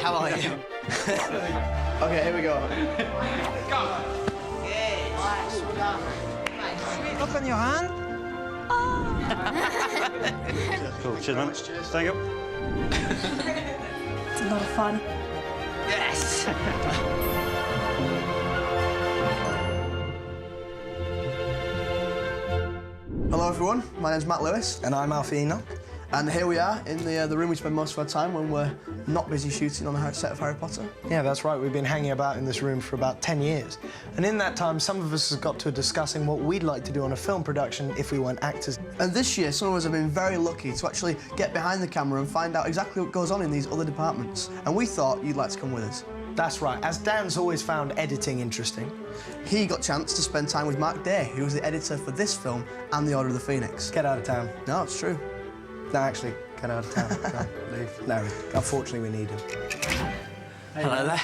how are you? Okay, here we go. Go. Open your hand. Cool, cheers, man. Thank you. It's a lot of fun. Yes. Hello, everyone. My name's Matt Lewis. And I'm Alfina. And here we are in the room we spend most of our time when we're not busy shooting on the set of Harry Potter. Yeah, that's right. We've been hanging about in this room for about 10 years. And in that time, some of us have got to discussing what we'd like to do on a film production if we weren't actors. And this year, some of us have been very lucky to actually get behind the camera and find out exactly what goes on in these other departments. And we thought you'd like to come with us. That's right. As Dan's always found editing interesting. He got a chance to spend time with Mark Day, who was the editor for this film and The Order of the Phoenix. Get out of town. No, it's true. No, actually, get out of town. No, leave. No, unfortunately, we need him. Hello there.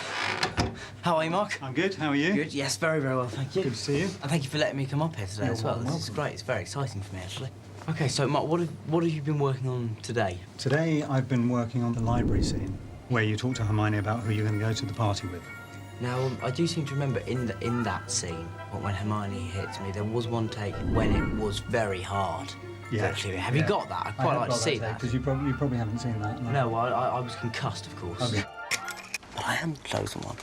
How are you, Mark? I'm good, how are you? Good, yes, very, very well, thank you. Good to see you. And thank you for letting me come up here today as well. This is great, it's very exciting for me, actually. OK, so, Mark, what have you been working on today? Today, I've been working on the library scene, where you talk to Hermione about who you're going to go to the party with. Now, I do seem to remember in that scene, when Hermione hits me, there was one take when it was very hard. Yeah. Actually, have you got that? I'd quite like to see that. Because you probably haven't seen that. No, I was concussed, of course. Okay. But I am close on one.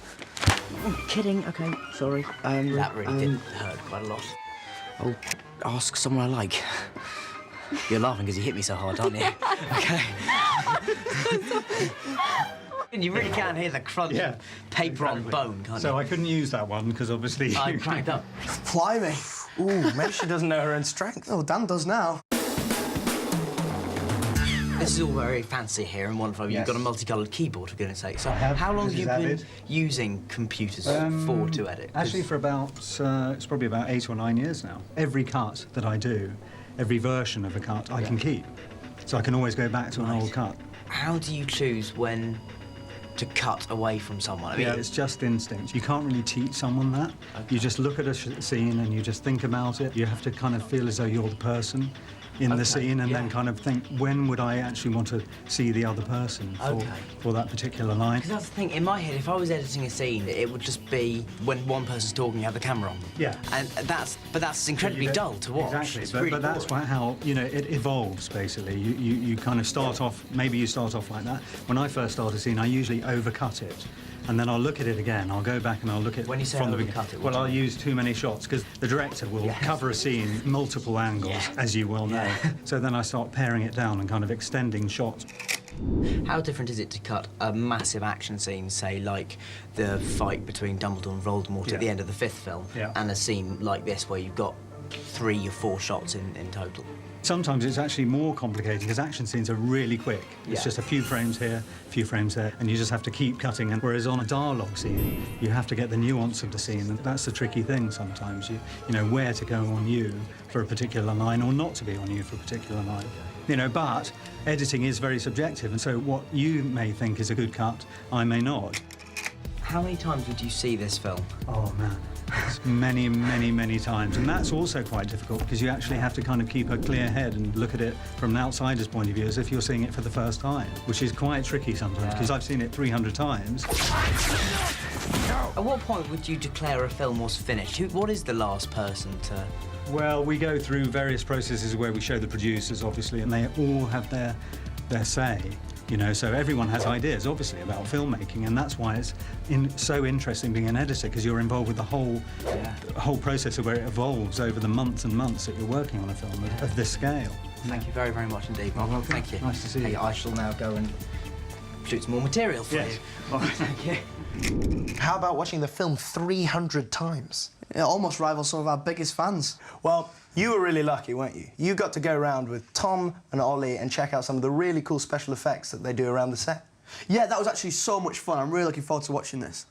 Kidding, OK, sorry. That really did hurt quite a lot. I'll ask someone I like. You're laughing because you hit me so hard, aren't you? OK. You really can hear the crunch of paper on bone, can't you? So I couldn't use that one, because obviously... I cracked up. Blimey. Ooh, maybe she doesn't know her own strength. Oh, Dan does now. This is all very fancy here and wonderful. Yes. You've got a multicoloured keyboard, for goodness sake. So have. how long have This you is been Avid. using computers for to edit? Actually, for about, it's probably about 8 or 9 years now. Every cut that I do, every version of a cut, I can keep. So I can always go back to an old cut. How do you choose when to cut away from someone? I mean, Yeah, it's just instinct. You can't really teach someone that. Okay. You just look at a scene and you just think about it. You have to kind of feel as though you're the person in the scene and then kind of think, when would I actually want to see the other person for that particular line? Because that's the thing, in my head, if I was editing a scene, it would just be when one person's talking, you have the camera on. Yeah. And that's incredibly dull to watch. Exactly, It's but, really but that's boring. how, you know, it evolves, basically. You kind of start off, maybe you start off like that. When I first start a scene, I usually overcut it. And then I'll look at it again. I'll go back and I'll look at it When you say from the overcut beginning. it, what Well, do you I'll mean? use too many shots, because the director will cover a scene multiple angles, as you well know. So then I start paring it down and kind of extending shots. How different is it to cut a massive action scene, say, like the fight between Dumbledore and Voldemort at the end of the 5th film, and a scene like this where you've got 3 or 4 shots in total? Sometimes it's actually more complicated, because action scenes are really quick. It's just a few frames here, a few frames there, and you just have to keep cutting. And whereas on a dialogue scene, you have to get the nuance of the scene, and that's the tricky thing sometimes. You know, where to go on you for a particular line or not to be on you for a particular line. You know, but editing is very subjective, and so what you may think is a good cut, I may not. How many times would you see this film? Oh, man. It's many, many, many times. And that's also quite difficult, because you actually have to kind of keep a clear head and look at it from an outsider's point of view, as if you're seeing it for the first time, which is quite tricky sometimes, because I've seen it 300 times. At what point would you declare a film was finished? What is the last person to... Well, we go through various processes where we show the producers, obviously, and they all have their say. You know, so everyone has ideas, obviously, about filmmaking, and that's why it's so interesting being an editor, because you're involved with the whole process of where it evolves over the months and months that you're working on a film of this scale. Thank you very, very much indeed, Mark. Welcome. Thank you. Nice to see you. Hey, I shall now go and shoot some more material for you. All right. Thank you. How about watching the film 300 times? It almost rivals some of our biggest fans. Well, you were really lucky, weren't you? You got to go around with Tom and Ollie and check out some of the really cool special effects that they do around the set. Yeah, that was actually so much fun. I'm really looking forward to watching this.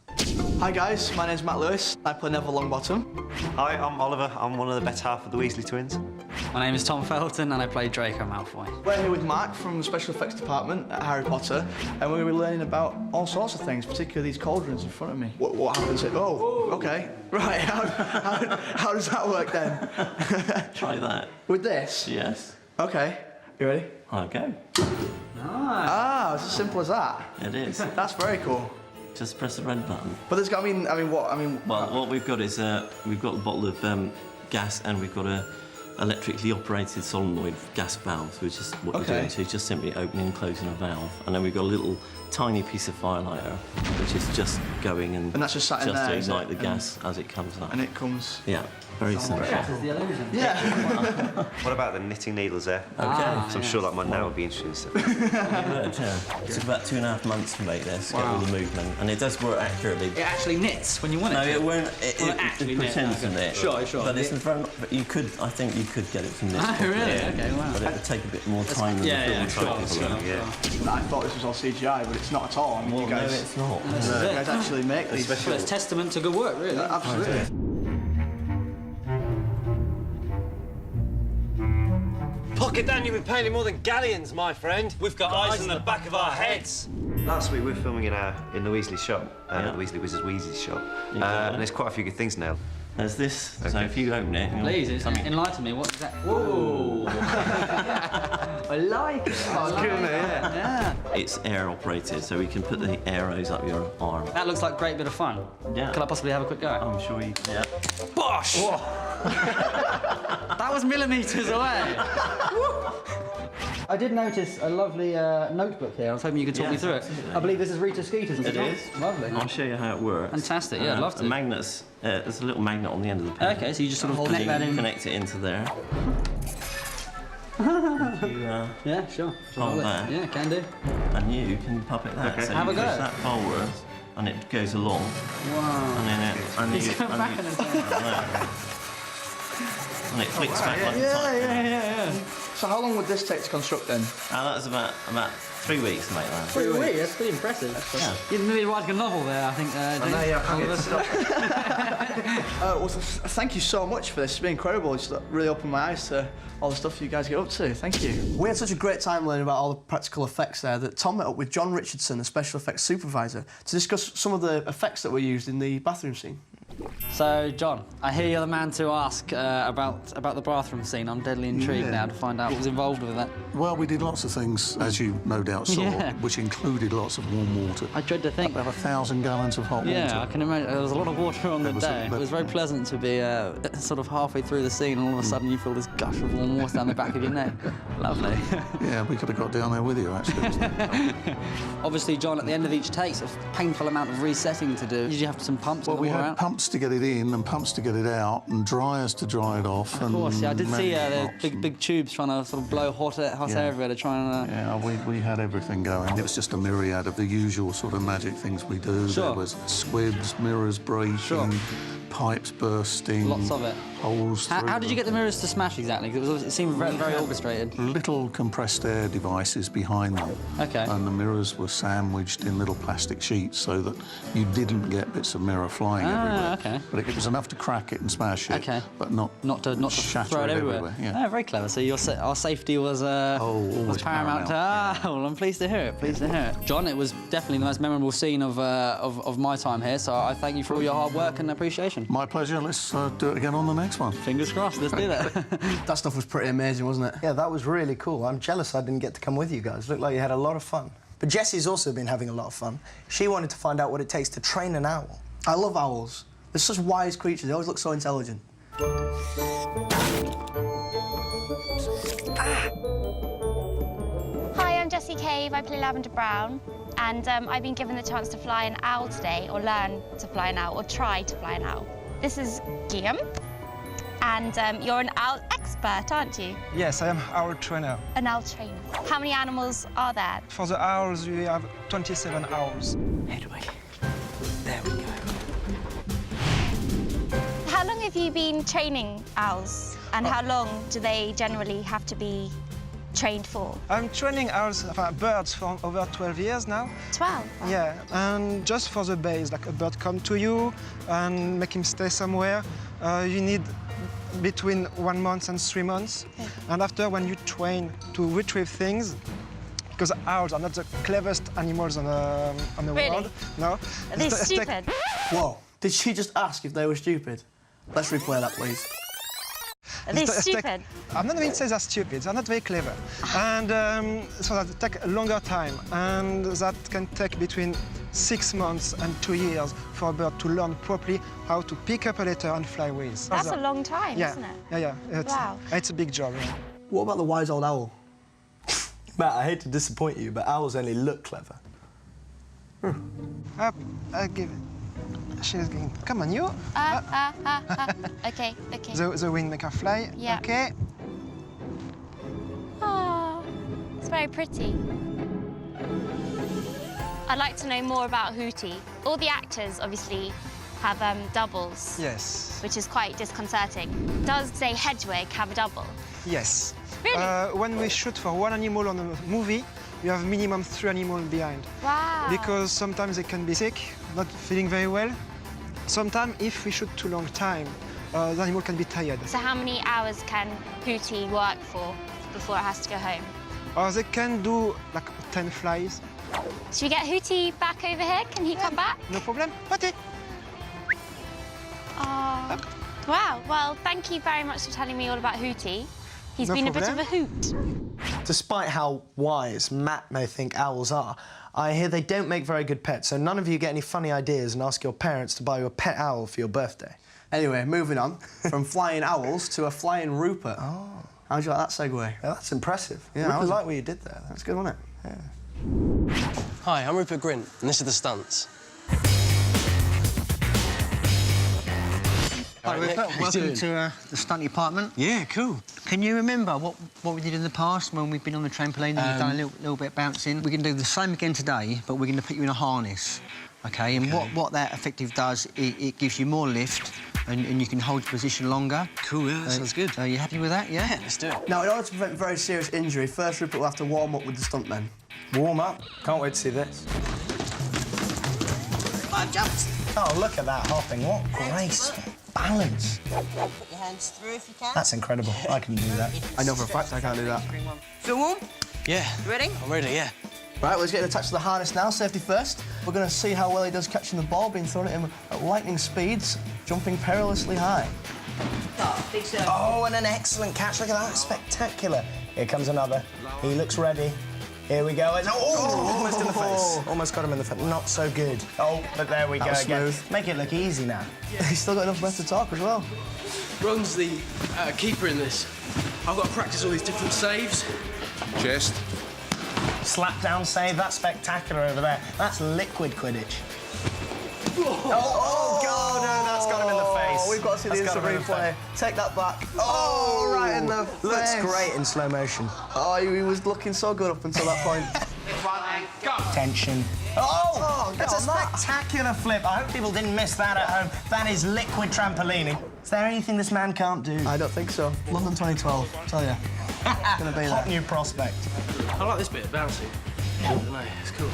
Hi guys, my name's Matt Lewis. I play Neville Longbottom. Hi, I'm Oliver. I'm one of the better half of the Weasley twins. My name is Tom Felton and I play Draco Malfoy. We're here with Mark from the Special Effects Department at Harry Potter, and we're going to be learning about all sorts of things, particularly these cauldrons in front of me. What happens here? Oh, OK. Right, how does that work then? Try that. With this? Yes. OK. You ready? Okay. Ah, it's a simple as that. It is. That's very cool. Just press the red button. But there's got, I mean, what? Well, what we've got is we've got a bottle of gas and we've got a electrically operated solenoid gas valve, which is what you're doing. So you're just simply opening and closing a valve, and then we've got a little tiny piece of fire lighter, which is just going and that's just sat in there, to ignite the gas as it comes up. And it comes. Yeah, very simple. The illusion. Yeah. What about the knitting needles there? Okay. So I'm sure that one now would be interesting. It took about 2.5 months to make this, get all the movement, and it does work accurately. It actually knits when you want it No, to. it won't. It actually pretends to knit. knit. Sure. But it's but you could. I think you could get it to knit. Oh, properly. really? Okay, wow. But it would take a bit more time than the film cycle. I thought this was all CGI, but it's not at all. I mean, Well, you guys, no, it's not. you guys actually make these. Well, it's testament to good work, really. Absolutely. Pocket down, you've been painting more than galleons, my friend. We've got eyes in the back of our heads. Last week we were filming in the Weasley shop, the Weasley Wizards Weasley shop, and there's quite a few good things now. There's this, so if you open it... Please, enlighten me. What is that? Whoa! I like it. Oh, it's good, isn't it? Yeah. It's air operated, so we can put the arrows up your arm. That looks like a great bit of fun. Yeah. Could I possibly have a quick go? I'm sure you can. Yeah. Bosh! That was millimetres away. I did notice a lovely notebook here. I was hoping you could talk me through it. Absolutely. I believe this is Rita Skeeter's. It is. Lovely. I'll show you how it works. Fantastic, yeah, I'd love to. The magnets, there's a little magnet on the end of the pen. Okay, so you just sort of And connect you that in. connect it into there. Yeah, sure. Hold that. Yeah, can do. And you can pop it that. So Have you a go. push that forward, and it goes along. Wow. And then He's going back in his and it flicks back like a top. Yeah. So how long would this take to construct then? That was about 3 weeks to make that. 3 weeks, that's pretty impressive. Yeah. You're nearly writing a novel there, I think. Well, thank you so much for this. It's been incredible. It's really opened my eyes to all the stuff you guys get up to. Thank you. We had such a great time learning about all the practical effects there that Tom met up with John Richardson, the special effects supervisor, to discuss some of the effects that were used in the bathroom scene. So, John, I hear you're the man to ask about the bathroom scene. I'm deadly intrigued now to find out what was involved with that. Well, we did lots of things, as you no doubt saw, which included lots of warm water. I dread to think. About 1,000 gallons of hot water. Yeah, I can imagine. There was a lot of water on the day. It was very pleasant to be sort of halfway through the scene and all of a sudden you feel this gush of warm water down the back of your neck. Lovely. Yeah, we could have got down there with you, actually. Obviously, John, at the end of each take, it's a painful amount of resetting to do. Did you have some pumps? Well, we had out? pumps to get it in and pumps to get it out and dryers to dry it off. Of course, yeah. I did see the the big tubes trying to sort of blow hot air everywhere to try and... Yeah, we had everything going. It was just a myriad of the usual sort of magic things we do. Sure. There was squibs, mirrors breaking, pipes bursting. Lots of it. Holes through How did you them. get the mirrors to smash exactly? 'Cause it seemed very, very orchestrated. Little compressed air devices behind them. Okay. And the mirrors were sandwiched in little plastic sheets so that you didn't get bits of mirror flying everywhere. Okay. But it was enough to crack it and smash it. Okay. But not to shatter throw it everywhere. Yeah. Oh, very clever. So our safety was always paramount. Well, I'm pleased to hear it. Pleased to hear it. John, it was definitely the most memorable scene of my time here. So I thank you for all your hard work and appreciation. My pleasure. Let's do it again on the next one. Fingers crossed. Let's do that. That stuff was pretty amazing, wasn't it? Yeah, that was really cool. I'm jealous I didn't get to come with you guys. Looked like you had a lot of fun. But Jessie's also been having a lot of fun. She wanted to find out what it takes to train an owl. I love owls. They're such wise creatures. They always look so intelligent. Hi, I'm Jessie Cave. I play Lavender Brown. And I've been given the chance to fly an owl today, or learn to fly an owl, or try to fly an owl. This is Guillaume. And you're an owl expert, aren't you? Yes, I am owl trainer. An owl trainer. How many animals are there? For the owls, we have 27 owls. Headway. There we go. How long have you been training owls? And how long do they generally have to be trained for? I'm training owls, birds for over 12 years now. 12? Wow. Yeah, and just for the base, like a bird come to you and make him stay somewhere, you need between 1 month and 3 months. Okay. And after, when you train to retrieve things, because owls are not the cleverest animals on the Really? world. No. Are they stupid? Whoa. Did she just ask if they were stupid? Let's replay that, please. Are they stupid? I'm not going to say they're stupid. They're not very clever. And so that take a longer time. And that can take between 6 months and 2 years for a bird to learn properly how to pick up a letter and fly with. That's a long time, yeah. isn't it? Yeah. Wow. It's a big job. Yeah. What about the wise old owl? Matt, I hate to disappoint you, but owls only look clever. Up, I give it. She's going. Come on, you. Okay. The wing make her fly. Yeah. Okay. Oh, it's very pretty. I'd like to know more about Hootie. All the actors obviously have doubles. Yes. Which is quite disconcerting. Does, say, Hedwig have a double? Yes. Really? When we shoot for one animal on a movie, you have minimum 3 animals behind. Wow. Because sometimes they can be sick, not feeling very well. Sometimes, if we shoot too long time, the animal can be tired. So how many hours can Hootie work for before it has to go home? Or they can do like 10 flies. Should we get Hootie back over here? Can he come back? No problem. Put it. Oh. Wow. Well, thank you very much for telling me all about Hootie. He's been a bit of a hoot. Despite how wise Matt may think owls are, I hear they don't make very good pets, so none of you get any funny ideas and ask your parents to buy you a pet owl for your birthday. Anyway, moving on from flying owls to a flying Rupert. Oh. How'd you like that segue? Yeah, that's impressive. Yeah, I I really was- like what you did there. That's good, wasn't it? Yeah. Hi, I'm Rupert Grint, and this are the stunts. Hi, Rupert. Welcome to the stunt department. Yeah, cool. Can you remember what we did in the past when we've been on the trampoline and we've done a little bit of bouncing? We're going to do the same again today, but we're going to put you in a harness, OK? And what that effective does, it gives you more lift and you can hold your position longer. Cool, yeah, that sounds good. Are you happy with that, yeah? Yeah, let's do it. Now, in order to prevent very serious injury, first Rupert will have to warm up with the stuntmen. Warm up. Can't wait to see this. 5 jumps. Oh, look at that hopping. What grace. Balance. Put your hands through if you can. That's incredible. I can do that. I know for a fact I can't do that. Feel warm? Yeah. Ready? I'm ready, yeah. Right, let's get attached to the harness now. Safety first. We're going to see how well he does catching the ball, being thrown at him at lightning speeds, jumping perilously high. Big circle. Oh, and an excellent catch. Look at that. Spectacular. Here comes another. He looks ready. Here we go. Almost in the face. Almost got him in the face. Not so good. Oh, but there we go was again. smooth. Make it look easy now. He's still got enough breath to talk as well. Ron's the keeper in this. I've got to practice all these different saves. Chest. Slap down save. That's spectacular over there. That's liquid Quidditch. Oh, God, no, that's got him in the face. Oh, we've got to see the That's instant got him in the replay. Take that back. Oh, right in the face. Looks great in slow motion. Oh, he was looking so good up until that point. Tension. Oh, that's a spectacular flip. I hope people didn't miss that at home. That is liquid trampolining. Is there anything this man can't do? I don't think so. London 2012, I tell you. It's going to be Hot that. new prospect. I like this bit of bouncing. I don't know, it's cool.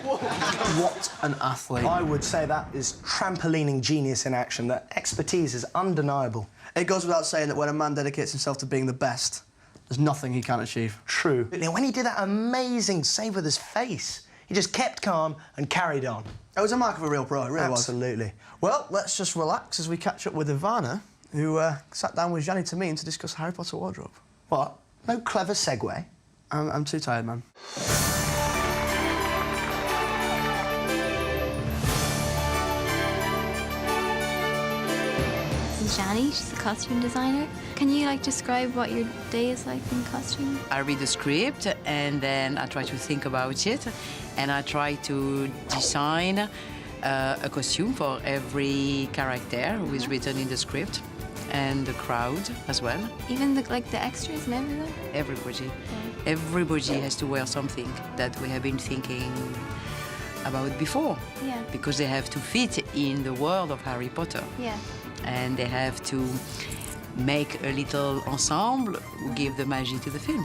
What an athlete. I would say that is trampolining genius in action. That expertise is undeniable. It goes without saying that when a man dedicates himself to being the best, there's nothing he can't achieve. True. When he did that amazing save with his face, he just kept calm and carried on. It was a mark of a real pro, it really was. Absolutely. Well, let's just relax as we catch up with Ivana, who sat down with Gianni Tamin to discuss Harry Potter wardrobe. What? No clever segue? I'm too tired, man. This is Jani, she's a costume designer. Can you describe what your day is like in costume? I read the script and then I try to think about it and I try to design a costume for every character who is written in the script and the crowd as well. Even the extras and everyone? Everybody. Yeah. Everybody has to wear something that we have been thinking about before. Yeah. Because they have to fit in the world of Harry Potter. Yeah. And they have to make a little ensemble who give the magie to the film.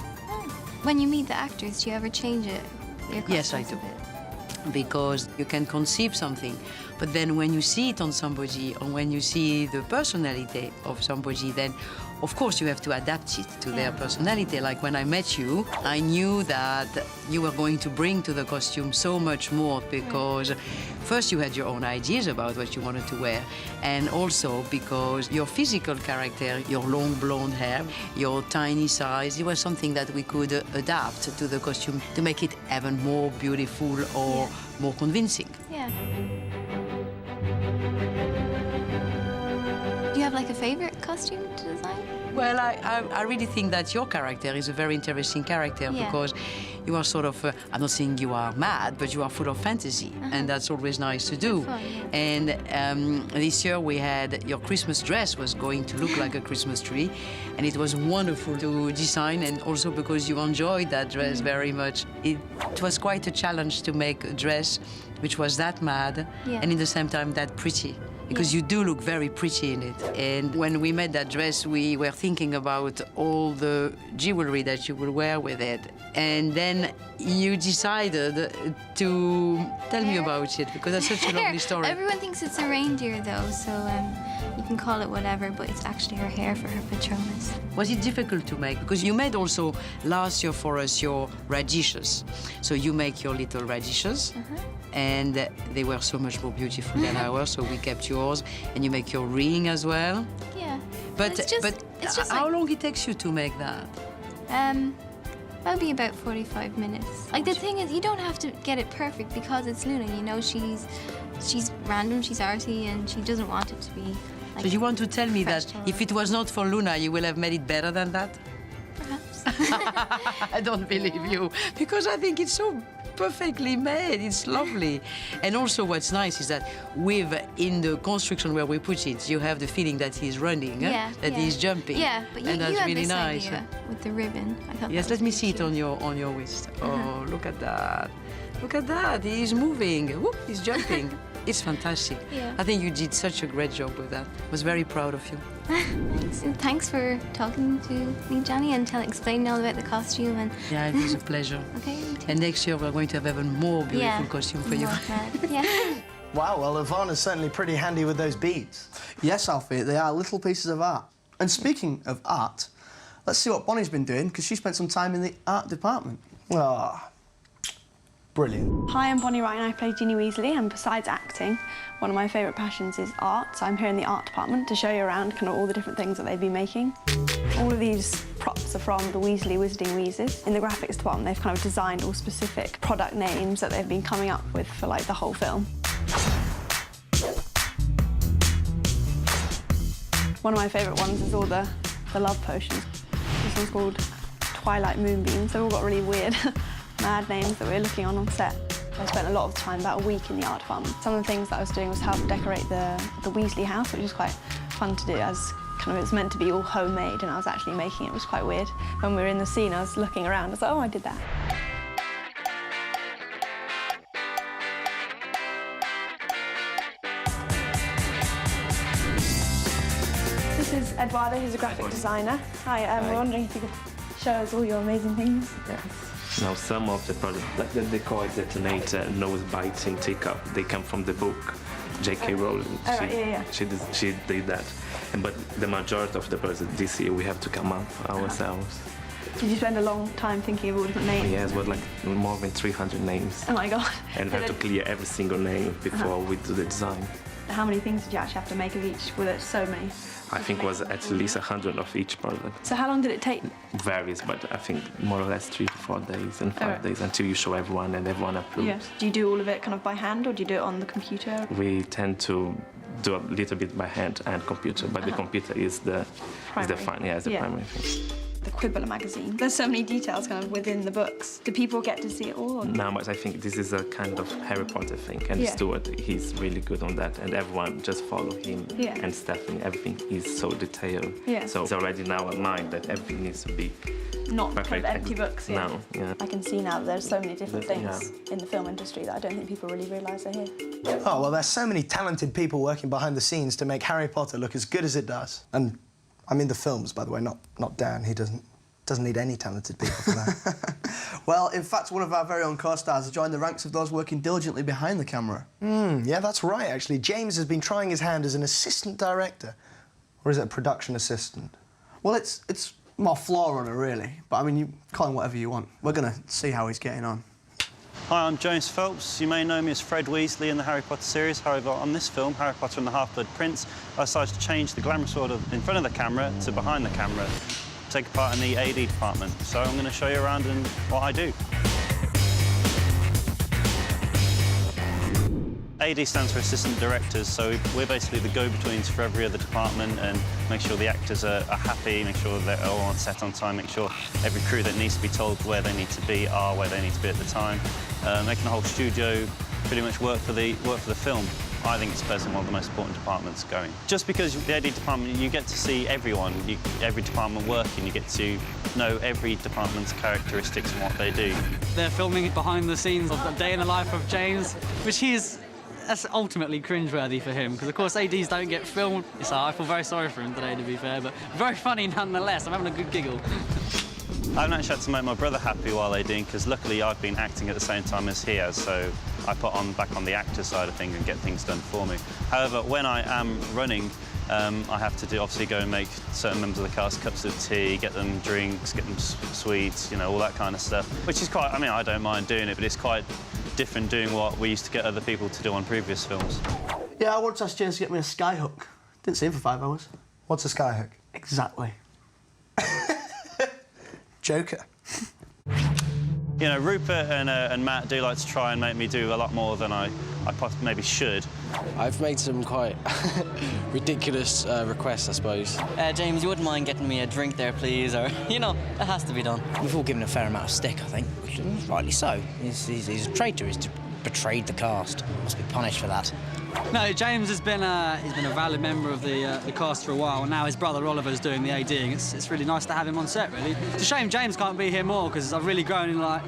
When you meet the actors, do you ever change it? Your Yes, I costumes do. a bit? Because you can conceive something, but then when you see it on somebody or when you see the personality of somebody, then Of course, you have to adapt it to their personality. Like when I met you, I knew that you were going to bring to the costume so much more because first you had your own ideas about what you wanted to wear, and also because your physical character, your long blonde hair, your tiny size, it was something that we could adapt to the costume to make it even more beautiful or more convincing. Yeah. Do you have like a favorite costume to design? Well, I really think that your character is a very interesting character because you are sort of, I'm not saying you are mad, but you are full of fantasy, and that's always nice to do. Fun, And this year we had your Christmas dress was going to look like a Christmas tree, and it was wonderful to design, and also because you enjoyed that dress very much. It was quite a challenge to make a dress which was that mad and at the same time that pretty. Because you do look very pretty in it. And when we made that dress, we were thinking about all the jewelry that you will wear with it. And then you decided to tell me about it, because that's such a lovely story. Everyone thinks it's a reindeer, though, so you can call it whatever, but it's actually her hair for her Patronus. Was it difficult to make? Because you made also last year for us your radishes. So you make your little radishes, and they were so much more beautiful than ours, so we kept yours, and you make your ring as well. Yeah. But it's just how like, long it takes you to make that? That'll be about 45 minutes. Like, the thing is, you don't have to get it perfect because it's Luna, you know, she's random, she's arty, and she doesn't want it to be like, so you want to tell me that professional. if it was not for Luna, you will have made it better than that? Perhaps. I don't believe you, because I think it's so perfectly made. It's lovely. And also what's nice is that in the construction where we put it, you have the feeling that he's running, that he's jumping. Yeah, but you and that's had really this nice. idea with the ribbon. I thought Yes, that let me was see it cute. on your waist. Oh, look at that. Look at that. He's moving. Whoop, he's jumping. It's fantastic. Yeah. I think you did such a great job with that. I was very proud of you. Thanks. And thanks for talking to me, Johnny, and explaining all about the costume. And Yeah, it was a pleasure. Okay. And next year we're going to have even more beautiful costume for you. Yeah. Wow, well, Ivana's certainly pretty handy with those beads. Yes, Alfie, they are little pieces of art. And speaking of art, let's see what Bonnie's been doing, because she spent some time in the art department. Ah, brilliant. Hi, I'm Bonnie Ryan. I play Ginny Weasley, and besides acting, one of my favourite passions is art. So I'm here in the art department to show you around kind of all the different things that they've been making. All of these props are from the Weasley Wizarding Wheezes. In the graphics department, they've kind of designed all specific product names that they've been coming up with for like the whole film. One of my favourite ones is all the love potions. This one's called Twilight Moonbeams. They've all got really weird, mad names that we're looking on set. I spent a lot of time, about a week, in the art department. Some of the things that I was doing was help decorate the Weasley house, which was quite fun to do, as kind of it's meant to be all homemade, and I was actually making it. It was quite weird. When we were in the scene, I was looking around. I was like, oh, I did that. This is Eduardo, who's a graphic designer. Hi, we're wondering if you could show us all your amazing things. Yes. Now, some of the products, like the decoy detonator, nose-biting teacup, they come from the book. J.K. Rowling, she did that. But the majority of the products this year we have to come up ourselves. Did you spend a long time thinking of all different names? Yes, but like more than 300 names. Oh my God. And we have to clear every single name before we do the design. How many things did you actually have to make of each? Were there so many? I think it was at least 100 of each product. So how long did it take? Varies, but I think more or less 3 to 4 days and 5 days until you show everyone and everyone approves. Yeah. Do you do all of it kind of by hand, or do you do it on the computer? We tend to do a little bit by hand and computer, but the computer is the primary thing. The Quibbler magazine. There's so many details kind of within the books. Do people get to see it all? No, but I think this is a kind of Harry Potter thing, and Stuart, he's really good on that, and everyone just follow him. Yeah. And Stephanie, everything is so detailed. Yeah. So it's already now a mind that everything needs to be not perfect. kind of empty books. Yeah. No, yeah. I can see now that there's so many different things in the film industry that I don't think people really realise are here. Oh, well, there's so many talented people working behind the scenes to make Harry Potter look as good as it does. And I mean the films, by the way, not Dan. He doesn't need any talented people for that. Well, in fact, one of our very own co-stars has joined the ranks of those working diligently behind the camera. Yeah, that's right, actually. James has been trying his hand as an assistant director. Or is it a production assistant? Well, it's more floor runner, really. But, I mean, you call him whatever you want. We're going to see how he's getting on. Hi, I'm James Phelps. You may know me as Fred Weasley in the Harry Potter series. However, on this film, Harry Potter and the Half-Blood Prince, I decided to change the glamorous order in front of the camera to behind the camera, take part in the AD department. So I'm going to show you around and what I do. AD stands for Assistant Directors, so we're basically the go-betweens for every other department and make sure the actors are happy, make sure they're all on set on time, make sure every crew that needs to be told where they need to be are where they need to be at the time, making the whole studio pretty much work for the film. I think it's personally one of the most important departments going. Just because the AD department, you get to see everyone, every department working, you get to know every department's characteristics and what they do. They're filming behind the scenes of the day in the life of James, which that's ultimately cringeworthy for him, because of course ADs don't get filmed. So I feel very sorry for him today, to be fair, but very funny nonetheless. I'm having a good giggle. I haven't actually had to make my brother happy while ADing, because luckily I've been acting at the same time as he has, so I put back on the actor side of things and get things done for me. However, when I am running, I have to obviously go and make certain members of the cast cups of tea, get them drinks, get them sweets, you know, all that kind of stuff. Which is quite, I mean, I don't mind doing it, but it's quite different doing what we used to get other people to do on previous films. Yeah, I once asked James to get me a skyhook. Didn't see him for 5 hours. What's a skyhook? Exactly. Joker. You know, Rupert and Matt do like to try and make me do a lot more than I maybe should. I've made some quite ridiculous requests, I suppose. James, you wouldn't mind getting me a drink there, please? Or, you know, it has to be done. We've all given a fair amount of stick, I think. Rightly so. He's a traitor. He's betrayed the cast. Must be punished for that. No, James has been he's been a valid member of the cast for a while, and now his brother Oliver's doing the ADing. It's really nice to have him on set, really. It's a shame James can't be here more, because I've really grown in, like,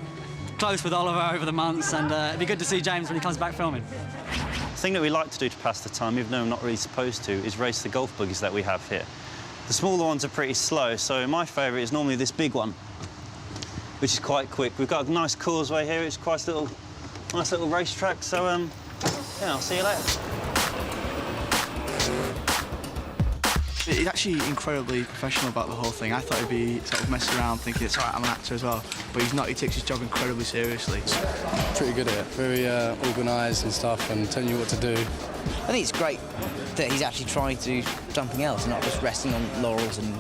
close with Oliver over the months, and it'd be good to see James when he comes back filming. The thing that we like to do to pass the time, even though I'm not really supposed to, is race the golf buggies that we have here. The smaller ones are pretty slow, so my favourite is normally this big one, which is quite quick. We've got a nice causeway here. It's quite a nice little racetrack, so, yeah, I'll see you later. He's actually incredibly professional about the whole thing. I thought he'd be sort of messing around thinking it's all right, I'm an actor as well. But he's not, he takes his job incredibly seriously. Pretty good at it, very organised and stuff and telling you what to do. I think it's great that he's actually trying to do something else, and not just resting on laurels and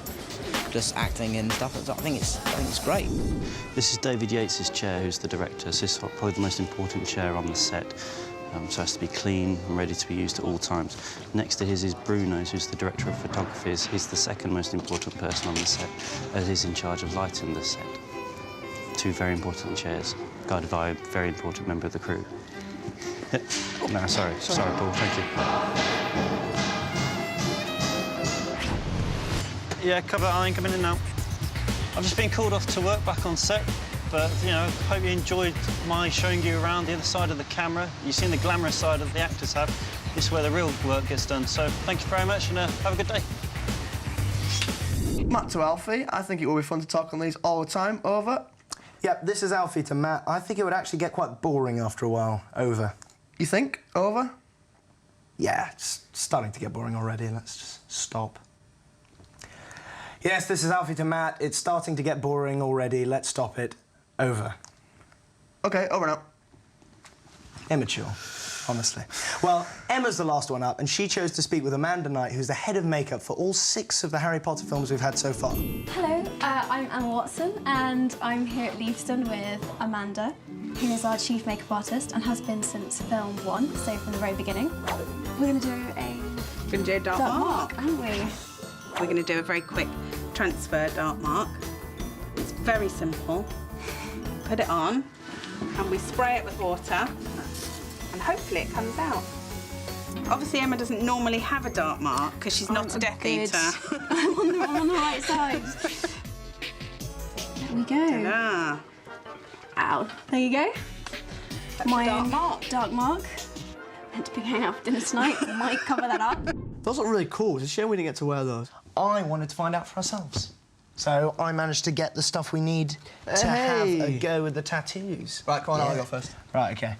just acting and stuff. I think it's great. This is David Yates's chair, who's the director. So this is probably the most important chair on the set. So it has to be clean and ready to be used at all times. Next to his is Bruno, who's the director of photography. He's the second most important person on the set, as he's in charge of lighting the set. 2 very important chairs, guided by a very important member of the crew. No, sorry, Paul, thank you. Yeah, cover, I'm coming in now. I've just been called off to work back on set. But, you know, hope you enjoyed my showing you around the other side of the camera. You've seen the glamorous side that the actors have. This is where the real work gets done. So thank you very much and have a good day. Matt to Alfie, I think it will be fun to talk on these all the time. Over. Yep, this is Alfie to Matt. I think it would actually get quite boring after a while. Over. You think? Over? Yeah, it's starting to get boring already. Let's just stop. Yes, this is Alfie to Matt. It's starting to get boring already. Let's stop it. Over. OK, over now. Immature, honestly. Well, Emma's the last one up, and she chose to speak with Amanda Knight, who's the head of makeup for all 6 of the Harry Potter films we've had so far. Hello, I'm Emma Watson, and I'm here at Leavesden with Amanda, who is our chief makeup artist and has been since film 1, so from the very beginning. We're going to do a dark mark, aren't we? We're going to do a very quick transfer dark mark. It's very simple. Put it on, and we spray it with water, and hopefully it comes out. Obviously, Emma doesn't normally have a dark mark because she's not a Death Eater. I'm on the right side. There we go. Ta-da. Ow. There you go. That's my dark mark. Dark mark. Meant to be going out for dinner tonight. Might cover that up. Those look really cool. It's a shame we didn't get to wear those. I wanted to find out for ourselves. So I managed to get the stuff we need to have a go with the tattoos. Right, come on, I'll go first. Right, OK.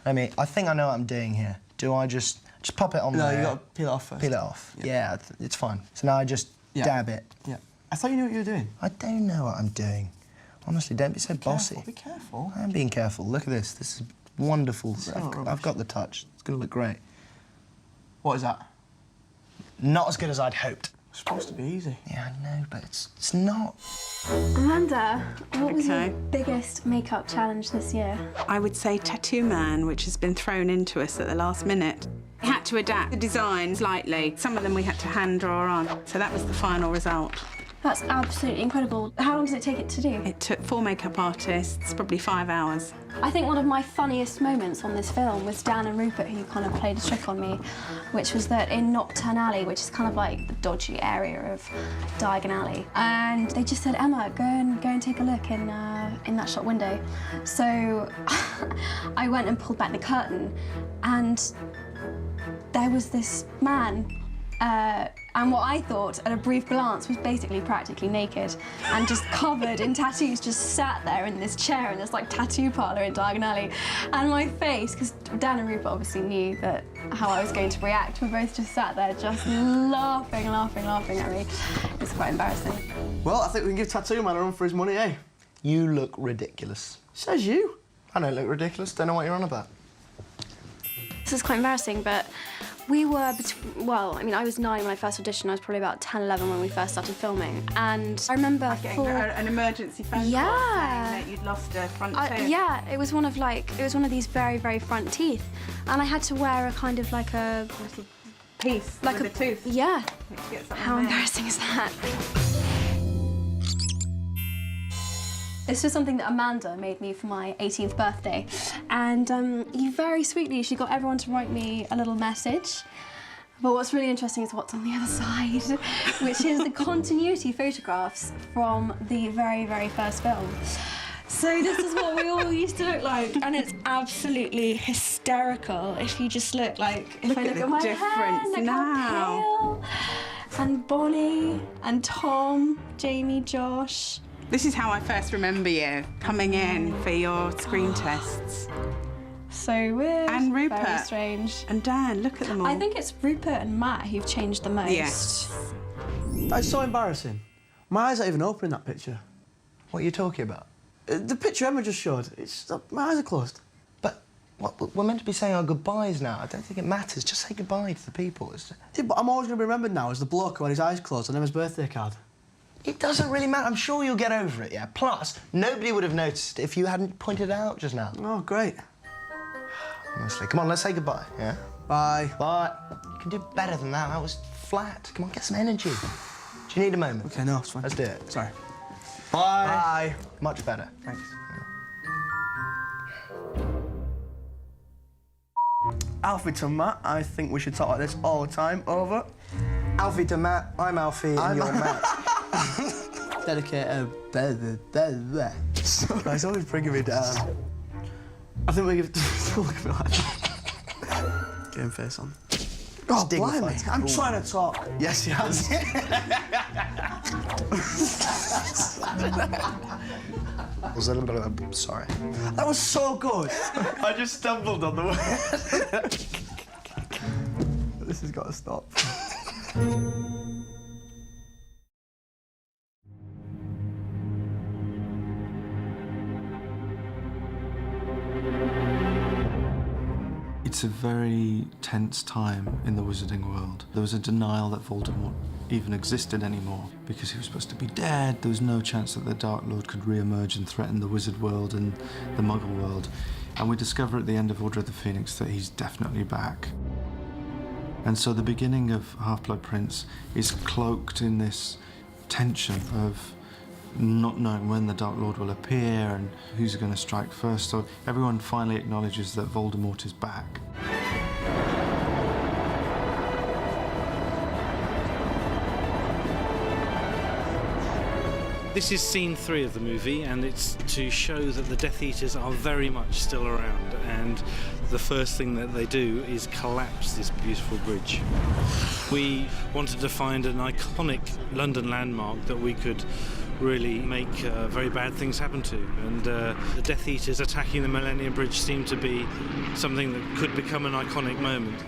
I think I know what I'm doing here. Do I just pop it on there? No, you got to peel it off first. Peel it off. Yeah, it's fine. So now I just dab it. Yeah. I thought you knew what you were doing. I don't know what I'm doing. Honestly, don't be so bossy. Be careful. I'm being careful. Look at this. This is wonderful. I've got the touch. It's going to look great. What is that? Not as good as I'd hoped. It's supposed to be easy. Yeah, I know, but it's not. Amanda, what was your biggest makeup challenge this year? I would say Tattoo Man, which has been thrown into us at the last minute. We had to adapt the design slightly. Some of them we had to hand draw on, so that was the final result. That's absolutely incredible. How long does it take it to do? It took 4 makeup artists, probably 5 hours. I think one of my funniest moments on this film was Dan and Rupert, who kind of played a trick on me, which was that in Nocturne Alley, which is kind of like the dodgy area of Diagon Alley, and they just said, Emma, go and take a look in that shop window. So I went and pulled back the curtain, and there was this man. And what I thought, at a brief glance, was basically practically naked and just covered in tattoos, just sat there in this chair in this like tattoo parlour in Diagon Alley. And my face, because Dan and Rupert obviously knew how I was going to react, we both just sat there just laughing at me. It's quite embarrassing. Well, I think we can give Tattoo Man a run for his money, eh? You look ridiculous. Says you. I don't look ridiculous. Don't know what you're on about. This is quite embarrassing, but we were, well, I mean, I was 9 when I first auditioned. I was probably about 10, 11 when we first started filming. And I remember an emergency phone call saying that you'd lost a front tooth. Yeah, it was one of these very, very front teeth. And I had to wear a kind of like a... little piece like with a tooth. Yeah. How embarrassing is that? This was something that Amanda made me for my 18th birthday. And you very sweetly, she got everyone to write me a little message. But what's really interesting is what's on the other side, which is the continuity photographs from the very, very first film. So this is what we all used to look like, and it's absolutely hysterical if you just look like... If I look at my hair, look how pale. And Bonnie, and Tom, Jamie, Josh. This is how I first remember you, coming in for your screen tests. So weird. And Rupert. Very strange. And Dan, look at them all. I think it's Rupert and Matt who've changed the most. Yes. That's so embarrassing. My eyes aren't even open in that picture. What are you talking about? The picture Emma just showed. My eyes are closed. But we're meant to be saying our goodbyes now. I don't think it matters. Just say goodbye to the people. Yeah, but I'm always going to be remembered now as the bloke who had his eyes closed on Emma's birthday card. It doesn't really matter. I'm sure you'll get over it, yeah? Plus, nobody would have noticed if you hadn't pointed it out just now. Oh, great. Honestly, come on, let's say goodbye, yeah? Bye. Bye. You can do better than that. That was flat. Come on, get some energy. Do you need a moment? OK, no, it's fine. Let's do it. Sorry. Bye. Bye. Much better. Thanks. Alfie to Matt, I think we should talk like this all the time. Over. Alfie to Matt, I'm Alfie and you're Matt. Dedicated. He's always bringing me down. I think we give look at me like that. Game face on. Oh, blimey. I'm trying to talk. Yes, he has. Was a little bit of a... Sorry. That was so good. I just stumbled on the word. This has got to stop. It's a very tense time in the wizarding world. There was a denial that Voldemort even existed anymore because he was supposed to be dead. There was no chance that the Dark Lord could re-emerge and threaten the wizard world and the Muggle world. And we discover at the end of Order of the Phoenix that he's definitely back. And so the beginning of Half-Blood Prince is cloaked in this tension of not knowing when the Dark Lord will appear and who's going to strike first. So everyone finally acknowledges that Voldemort is back. This is scene 3 of the movie, and it's to show that the Death Eaters are very much still around, and the first thing that they do is collapse this beautiful bridge. We wanted to find an iconic London landmark that we could really make very bad things happen to, and the Death Eaters attacking the Millennium Bridge seemed to be something that could become an iconic moment.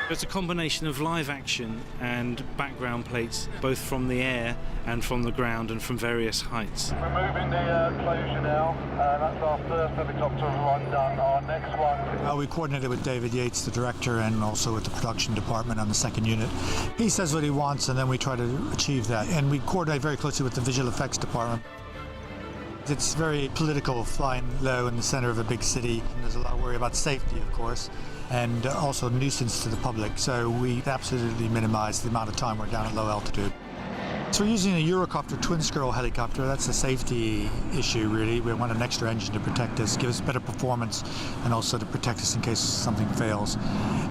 It's a combination of live action and background plates, both from the air and from the ground and from various heights. Removing the closure now. That's our first helicopter run done. Our next one. We coordinated with David Yates, the director, and also with the production department on the second unit. He says what he wants, and then we try to achieve that. And we coordinate very closely with the visual effects department. It's very political, flying low in the center of a big city. And there's a lot of worry about safety, of course, and also nuisance to the public. So we absolutely minimize the amount of time we're down at low altitude. So we're using a Eurocopter twin-scroll helicopter. That's a safety issue, really. We want an extra engine to protect us, give us better performance, and also to protect us in case something fails.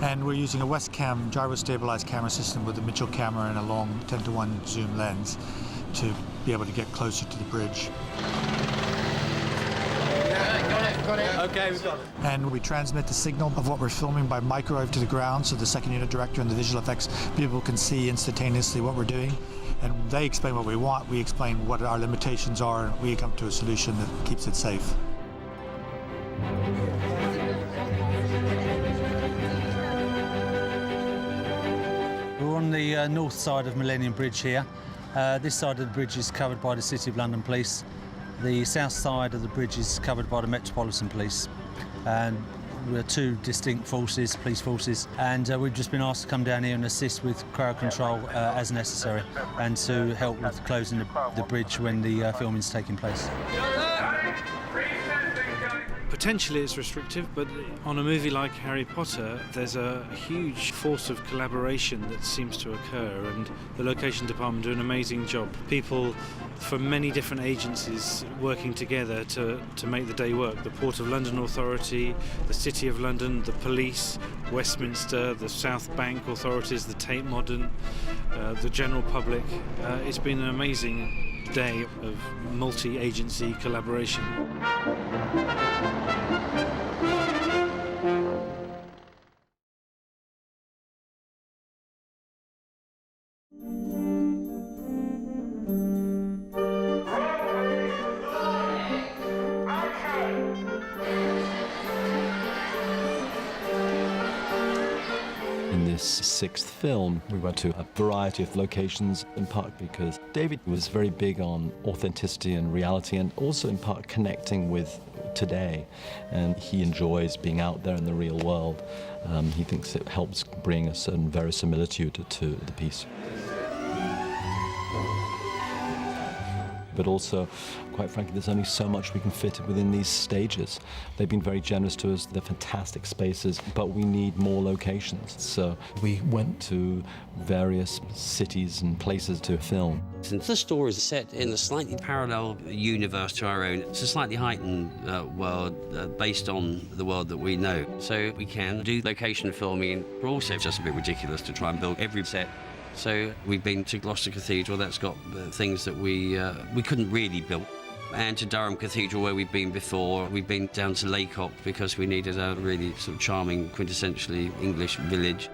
And we're using a Westcam gyro-stabilized camera system with a Mitchell camera and a long 10:1 zoom lens to be able to get closer to the bridge. Got it. Okay, we've got it. And we transmit the signal of what we're filming by microwave to the ground, so the second unit director and the visual effects people can see instantaneously what we're doing. And they explain what we want, we explain what our limitations are, and we come to a solution that keeps it safe. We're on the north side of Millennium Bridge here. This side of the bridge is covered by the City of London Police. The south side of the bridge is covered by the Metropolitan Police. And we're two distinct forces, police forces, and we've just been asked to come down here and assist with crowd control as necessary, and to help with closing the bridge when the filming is taking place. Potentially it's restrictive, but on a movie like Harry Potter, there's a huge force of collaboration that seems to occur, and the location department do an amazing job. People from many different agencies working together to make the day work. The Port of London Authority, the City of London, the police, Westminster, the South Bank authorities, the Tate Modern, the general public. It's been an amazing day of multi-agency collaboration. In this sixth film, we went to a variety of locations, in part because David was very big on authenticity and reality, and also in part connecting with today. And he enjoys being out there in the real world. He thinks it helps bring a certain verisimilitude to the piece. But also, quite frankly, there's only so much we can fit within these stages. They've been very generous to us. They're fantastic spaces, but we need more locations. So we went to various cities and places to film. Since the story is set in a slightly parallel universe to our own, it's a slightly heightened world based on the world that we know. So we can do location filming, but also it's just a bit ridiculous to try and build every set. So we've been to Gloucester Cathedral, that's got things that we couldn't really build. And to Durham Cathedral, where we've been before. We've been down to Laycock because we needed a really sort of charming, quintessentially English village.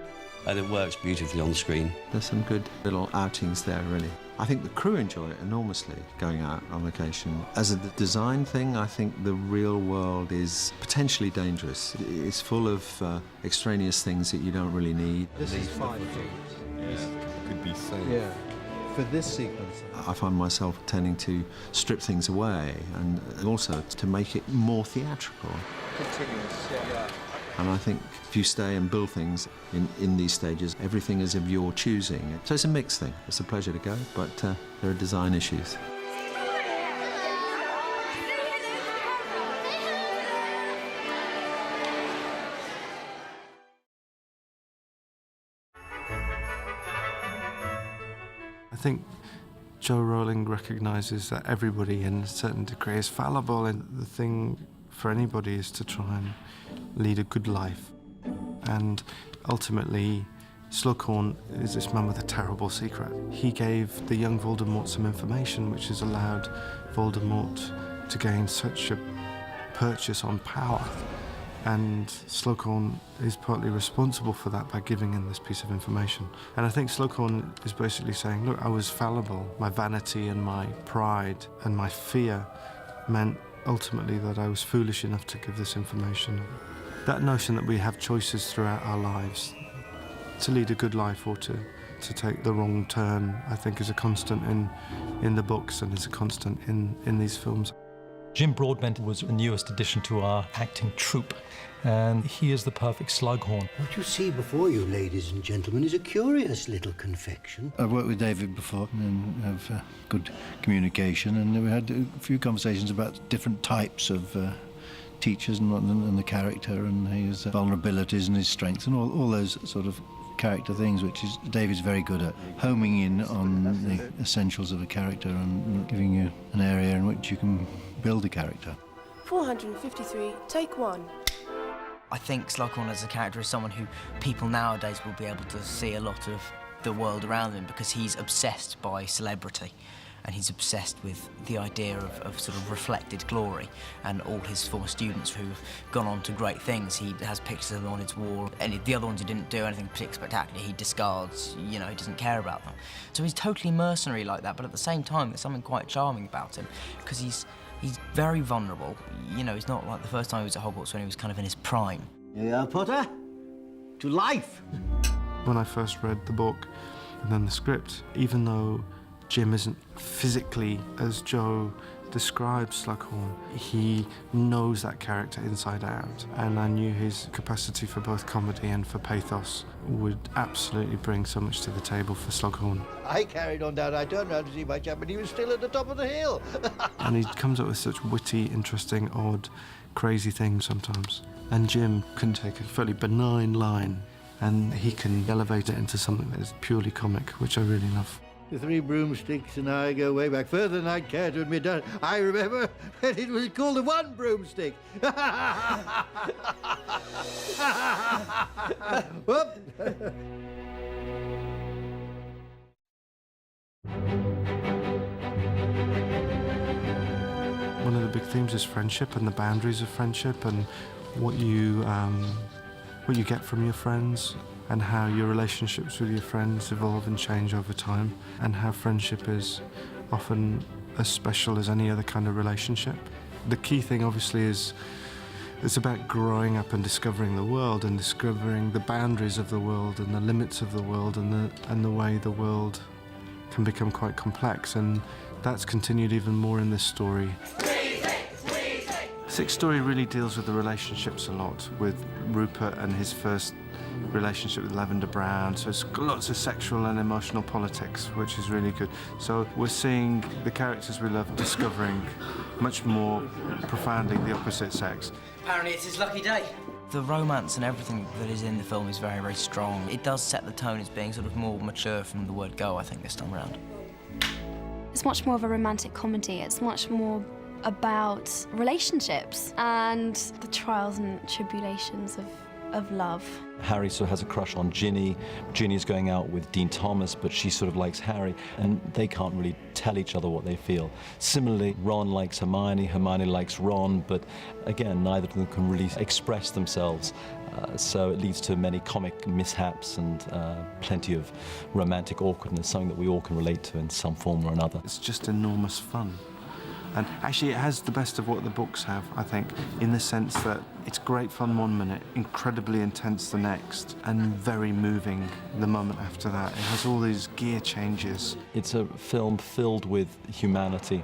And it works beautifully on screen. There's some good little outings there, really. I think the crew enjoy it enormously, going out on location. As a design thing, I think the real world is potentially dangerous. It's full of extraneous things that you don't really need. This is 5 feet. Could be safe. Yeah. For this sequence, I find myself tending to strip things away and also to make it more theatrical. continuous. Yeah. And I think if you stay and build things in these stages, everything is of your choosing. So it's a mixed thing. It's a pleasure to go, but there are design issues. I think Joe Rowling recognises that everybody in a certain degree is fallible, and the thing for anybody is to try and lead a good life. And ultimately, Slughorn is this man with a terrible secret. He gave the young Voldemort some information which has allowed Voldemort to gain such a purchase on power. And Slughorn is partly responsible for that by giving him this piece of information. And I think Slughorn is basically saying, look, I was fallible. My vanity and my pride and my fear meant ultimately that I was foolish enough to give this information. That notion that we have choices throughout our lives, to lead a good life or to take the wrong turn, I think, is a constant in the books and is a constant in these films. Jim Broadbent was the newest addition to our acting troupe, and he is the perfect slughorn. What you see before you, ladies and gentlemen, is a curious little confection. I've worked with David before and have good communication, and we had a few conversations about different types of teachers and the character and his vulnerabilities and his strengths and all those sort of character things, which is David's very good at, homing in on the essentials of a character and giving you an area in which you can build a character. 453, take one. I think Slughorn as a character is someone who people nowadays will be able to see a lot of the world around him because he's obsessed by celebrity and he's obsessed with the idea of sort of reflected glory, and all his former students who've gone on to great things, he has pictures of them on his wall. And the other ones who didn't do anything particularly spectacular, he discards, you know, he doesn't care about them. So he's totally mercenary like that, but at the same time there's something quite charming about him because he's very vulnerable. You know, he's not like the first time he was at Hogwarts when he was kind of in his prime. Here you are, Potter. To life. When I first read the book and then the script, even though Jim isn't physically as Joe describes Slughorn, he knows that character inside out, and I knew his capacity for both comedy and for pathos would absolutely bring so much to the table for Slughorn. I carried on down. I turned around to see my chap, and he was still at the top of the hill. And he comes up with such witty, interesting, odd, crazy things sometimes. And Jim can take a fairly benign line and he can elevate it into something that is purely comic, which I really love. The Three Broomsticks and I go way back, further than I'd care to admit. I remember when it was called the One Broomstick. Whoop. One of the big themes is friendship and the boundaries of friendship and what you get from your friends, and how your relationships with your friends evolve and change over time, and how friendship is often as special as any other kind of relationship. The key thing, obviously, is it's about growing up and discovering the world and discovering the boundaries of the world and the limits of the world and the way the world can become quite complex, and that's continued even more in this story. Sixth story really deals with the relationships a lot, with Rupert and his first relationship with Lavender Brown, so it's got lots of sexual and emotional politics, which is really good. So we're seeing the characters we love discovering much more profoundly the opposite sex. Apparently it's his lucky day. The romance and everything that is in the film is very, very strong. It does set the tone as being sort of more mature from the word go, I think, this time around. It's much more of a romantic comedy. It's much more about relationships and the trials and tribulations of love. Harry sort of has a crush on Ginny. Ginny's going out with Dean Thomas, but she sort of likes Harry, and they can't really tell each other what they feel. Similarly, Ron likes Hermione, Hermione likes Ron, but again, neither of them can really express themselves. So it leads to many comic mishaps and plenty of romantic awkwardness, something that we all can relate to in some form or another. It's just enormous fun. And actually it has the best of what the books have, I think, in the sense that it's great fun one minute, incredibly intense the next, and very moving the moment after that. It has all these gear changes. It's a film filled with humanity,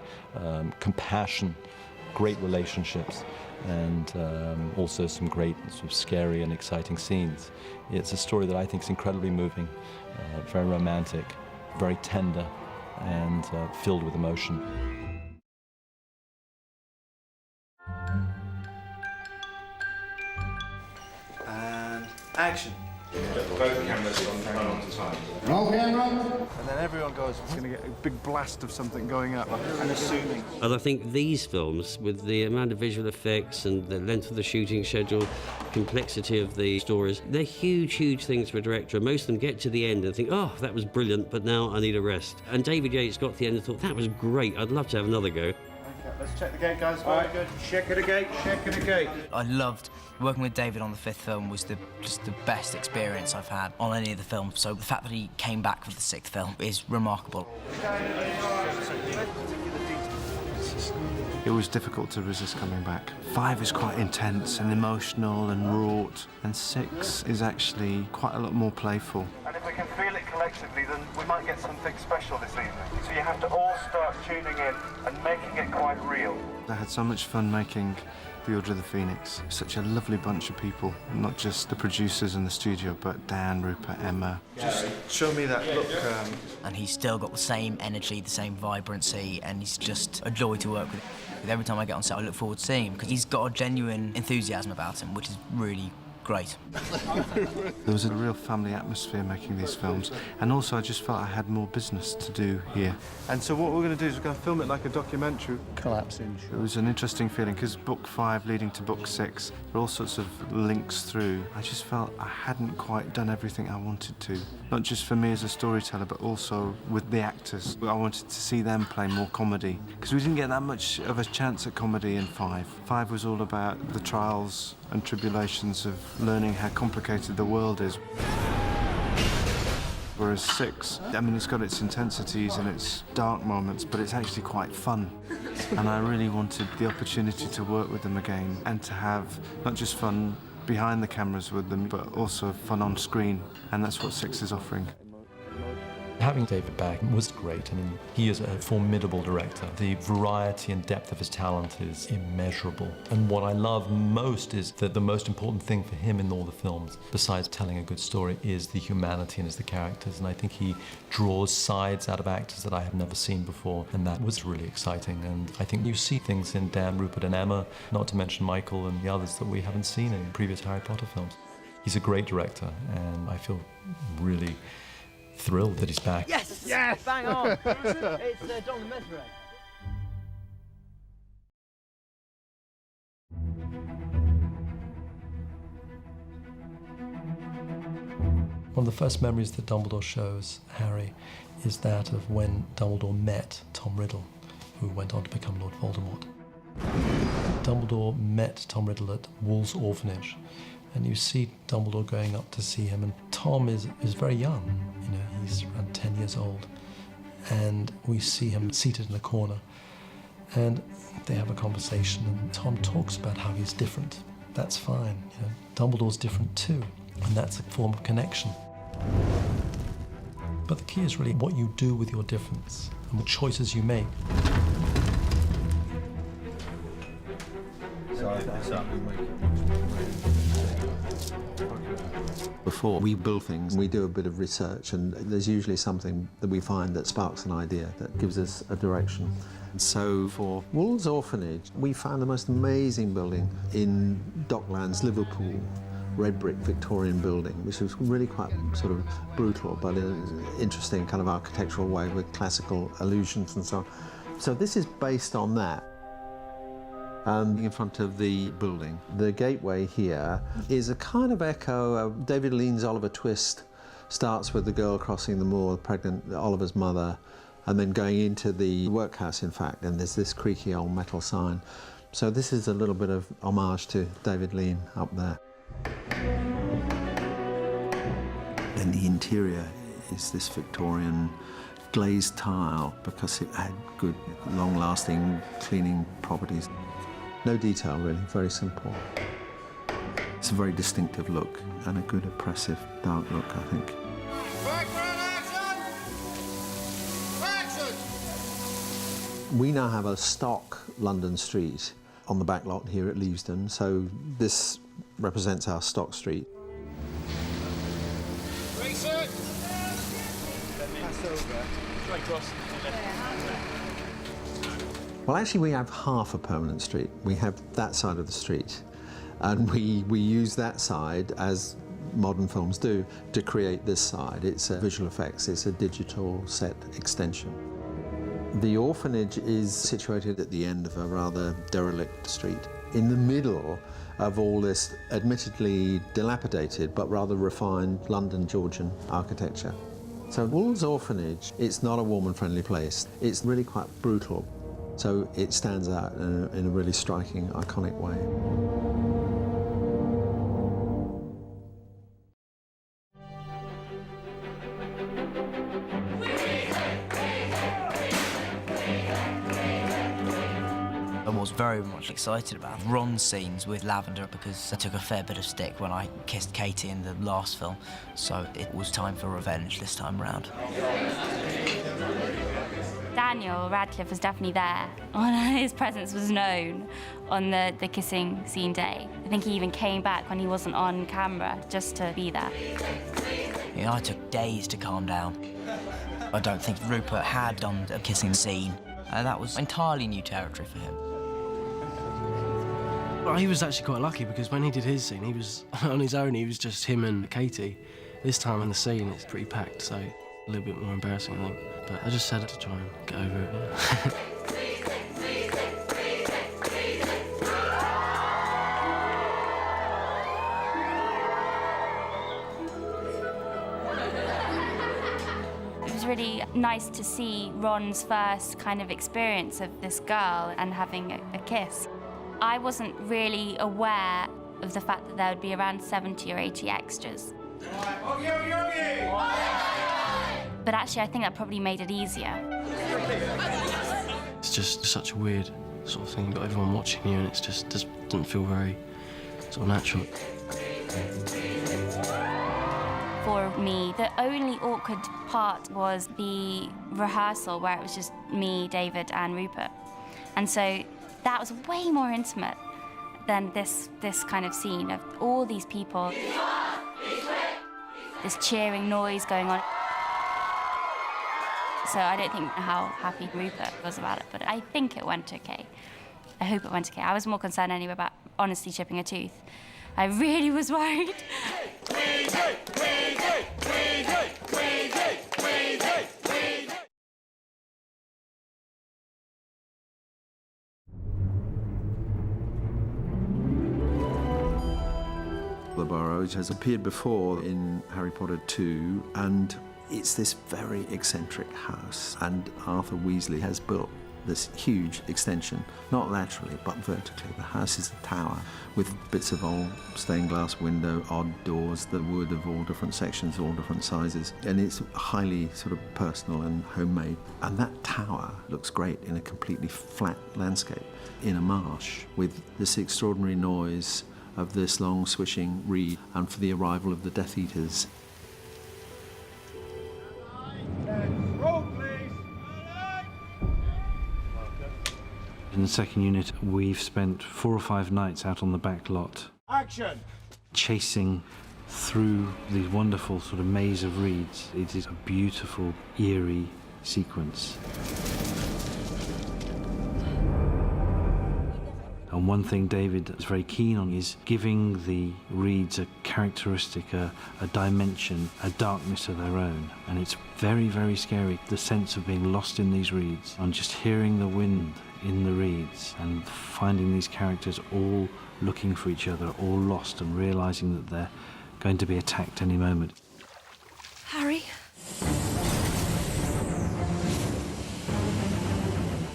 compassion, great relationships, and also some great sort of scary and exciting scenes. It's a story that I think is incredibly moving, very romantic, very tender, and filled with emotion. And action. Both cameras on time. Roll camera. And then everyone goes, it's going to get a big blast of something going up. And assuming. And I think these films, with the amount of visual effects and the length of the shooting schedule, complexity of the stories, they're huge, huge things for a director. Most of them get to the end and think, oh, that was brilliant, but now I need a rest. And David Yates got to the end and thought, that was great, I'd love to have another go. Let's check the gate, guys. All right, good. Check it a gate, check it a gate. I loved working with David on the fifth film. Was just the best experience I've had on any of the films. So the fact that he came back for the sixth film is remarkable. it was difficult to resist coming back. 5 is quite intense and emotional and wrought, and 6 is actually quite a lot more playful. And if we can feel it collectively, then we might get something special this evening. So you have to all start tuning in and making it quite real. I had so much fun making The Order of the Phoenix. Such a lovely bunch of people, not just the producers in the studio, but Dan, Rupert, Emma. Just show me that look. And he's still got the same energy, the same vibrancy, and he's just a joy to work with. Every time I get on set, I look forward to seeing him, because he's got a genuine enthusiasm about him, which is really great. There was a real family atmosphere making these films, and also I just felt I had more business to do here. And so what we're going to do is we're going to film it like a documentary. Collapsing. It was an interesting feeling, because book 5 leading to book 6, there are all sorts of links through. I just felt I hadn't quite done everything I wanted to. Not just for me as a storyteller, but also with the actors. I wanted to see them play more comedy, because we didn't get that much of a chance at comedy in 5. 5 was all about the trials and tribulations of learning how complicated the world is. Whereas 6, I mean, it's got its intensities and its dark moments, but it's actually quite fun. And I really wanted the opportunity to work with them again and to have not just fun behind the cameras with them, but also fun on screen. And that's what 6 is offering. Having David back was great. I mean, he is a formidable director. The variety and depth of his talent is immeasurable. And what I love most is that the most important thing for him in all the films, besides telling a good story, is the humanity and the characters. And I think he draws sides out of actors that I have never seen before. And that was really exciting. And I think you see things in Dan, Rupert and Emma, not to mention Michael and the others that we haven't seen in previous Harry Potter films. He's a great director, and I feel really thrilled that he's back. Yes! Yes! Bang on! It's Don Mesmerang. One of the first memories that Dumbledore shows Harry is that of when Dumbledore met Tom Riddle, who went on to become Lord Voldemort. Dumbledore met Tom Riddle at Wool's Orphanage, and you see Dumbledore going up to see him, and Tom is very young, you know, he's around 10 years old, and we see him seated in a corner, and they have a conversation, and Tom talks about how he's different. That's fine, you know, Dumbledore's different too, and that's a form of connection. But the key is really what you do with your difference, and what choices you make. Before we build things, we do a bit of research, and there's usually something that we find that sparks an idea, that gives us a direction. So for Wool's Orphanage, we found the most amazing building in Docklands, Liverpool, red brick Victorian building, which was really quite sort of brutal, but in an interesting kind of architectural way with classical allusions and so on. So this is based on that. In front of the building. The gateway here is a kind of echo of David Lean's Oliver Twist. Starts with the girl crossing the moor, pregnant Oliver's mother, and then going into the workhouse, in fact, and there's this creaky old metal sign. So this is a little bit of homage to David Lean up there. And the interior is this Victorian glazed tile because it had good, long-lasting cleaning properties. No detail, really, very simple. It's a very distinctive look and a good, oppressive, dark look, I think. We now have a stock London street on the back lot here at Leavesden, so this represents our stock street. Well, actually, we have half a permanent street. We have that side of the street, and we use that side, as modern films do, to create this side. It's visual effects, it's a digital set extension. The orphanage is situated at the end of a rather derelict street, in the middle of all this admittedly dilapidated but rather refined London Georgian architecture. So Wool's Orphanage, it's not a warm and friendly place. It's really quite brutal. So it stands out in a really striking, iconic way. I very much excited about Ron's scenes with Lavender because I took a fair bit of stick when I kissed Katie in the last film, so it was time for revenge this time round. Daniel Radcliffe was definitely there. His presence was known on the kissing scene day. I think he even came back when he wasn't on camera just to be there. You know, I took days to calm down. I don't think Rupert had done a kissing scene, and that was entirely new territory for him. Well, he was actually quite lucky because when he did his scene, he was on his own. He was just him and Katie. This time in the scene, it's pretty packed, so a little bit more embarrassing, I think. But I just said it to try and get over it. Yeah. It was really nice to see Ron's first kind of experience of this girl and having a kiss. I wasn't really aware of the fact that there would be around 70 or 80 extras. But actually, I think that probably made it easier. It's just such a weird sort of thing. You've got everyone watching you, and it just doesn't feel very sort of natural. For me, the only awkward part was the rehearsal where it was just me, David, and Rupert. And so that was way more intimate than this kind of scene of all these people. This cheering noise going on. So I don't think how happy Rupert was about it, but I think it went okay. I hope it went okay. I was more concerned anyway about honestly chipping a tooth. I really was worried. The Burrows has appeared before in Harry Potter 2, and it's this very eccentric house, and Arthur Weasley has built this huge extension, not laterally but vertically. The house is a tower with bits of old stained glass window, odd doors, the wood of all different sections, all different sizes, and it's highly sort of personal and homemade. And that tower looks great in a completely flat landscape in a marsh with this extraordinary noise of this long swishing reed, and for the arrival of the Death Eaters. In the second unit, we've spent 4 or 5 nights out on the back lot. Action! Chasing through these wonderful sort of maze of reeds. It is a beautiful, eerie sequence. And one thing David is very keen on is giving the reeds a characteristic, a dimension, a darkness of their own. And it's very, very scary, the sense of being lost in these reeds and just hearing the wind in the reeds and finding these characters all looking for each other, all lost, and realising that they're going to be attacked any moment. Harry?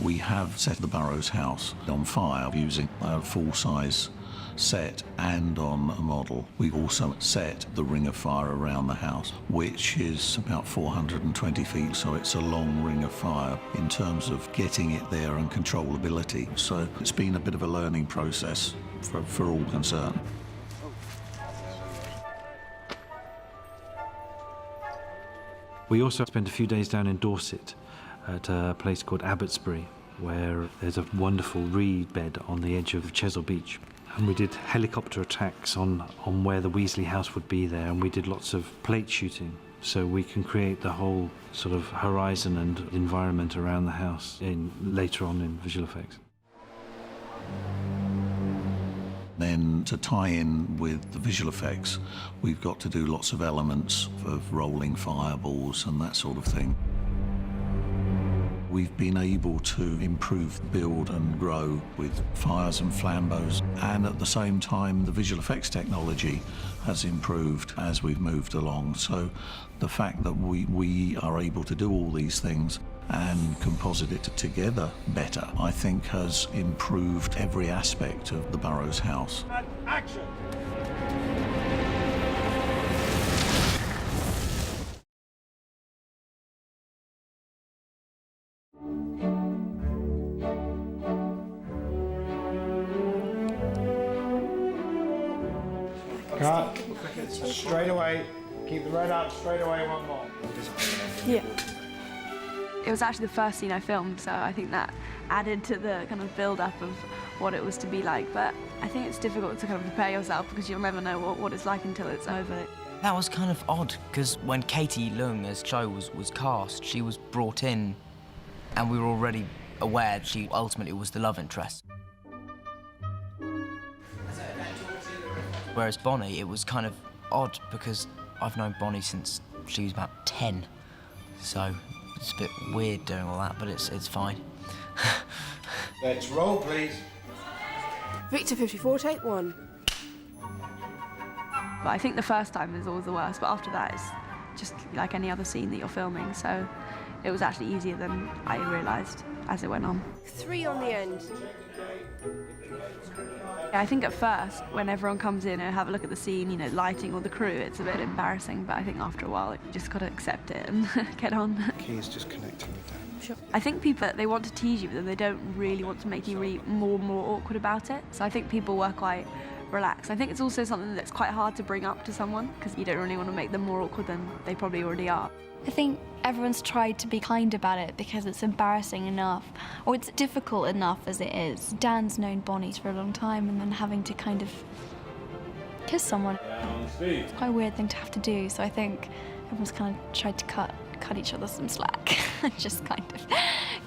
We have set the Burrows house on fire using a full-size set and on a model. We've also set the ring of fire around the house, which is about 420 feet, so it's a long ring of fire in terms of getting it there and controllability. So it's been a bit of a learning process for all concerned. We also spent a few days down in Dorset at a place called Abbotsbury, where there's a wonderful reed bed on the edge of Chesil Beach. And we did helicopter attacks on where the Weasley house would be there, and we did lots of plate shooting, so we can create the whole sort of horizon and environment around the house later on in visual effects. Then to tie in with the visual effects, we've got to do lots of elements of rolling fireballs and that sort of thing. We've been able to improve, build and grow with fires and flambeaux, and at the same time the visual effects technology has improved as we've moved along. So the fact that we are able to do all these things and composite it together better, I think has improved every aspect of the Burrows house. Action! Cut. Straight away. Keep the red up. Straight away. One more. Yeah. It was actually the first scene I filmed, so I think that added to the kind of build-up of what it was to be like. But I think it's difficult to kind of prepare yourself because you'll never know what it's like until it's over. That was kind of odd, because when Katie Leung as Cho was cast, she was brought in, and we were already aware she ultimately was the love interest. Whereas Bonnie, it was kind of odd, because I've known Bonnie since she was about 10, so it's a bit weird doing all that, but it's fine. Let's roll, please. Victor 54, take 1. But I think the first time is always the worst, but after that it's just like any other scene that you're filming, so it was actually easier than I realised as it went on. 3 on the end. I think at first, when everyone comes in and have a look at the scene, you know, lighting all the crew, it's a bit embarrassing, but I think after a while, you just got to accept it and get on. The key is just connecting with them. Sure. I think people, they want to tease you, but then they don't really want to make you really more and more awkward about it. So I think people were quite relaxed. I think it's also something that's quite hard to bring up to someone, because you don't really want to make them more awkward than they probably already are. I think everyone's tried to be kind about it because it's embarrassing enough, or it's difficult enough as it is. Dan's known Bonnie for a long time, and then having to kind of kiss someone, it's quite a weird thing to have to do, so I think everyone's kind of tried to cut each other some slack and just kind of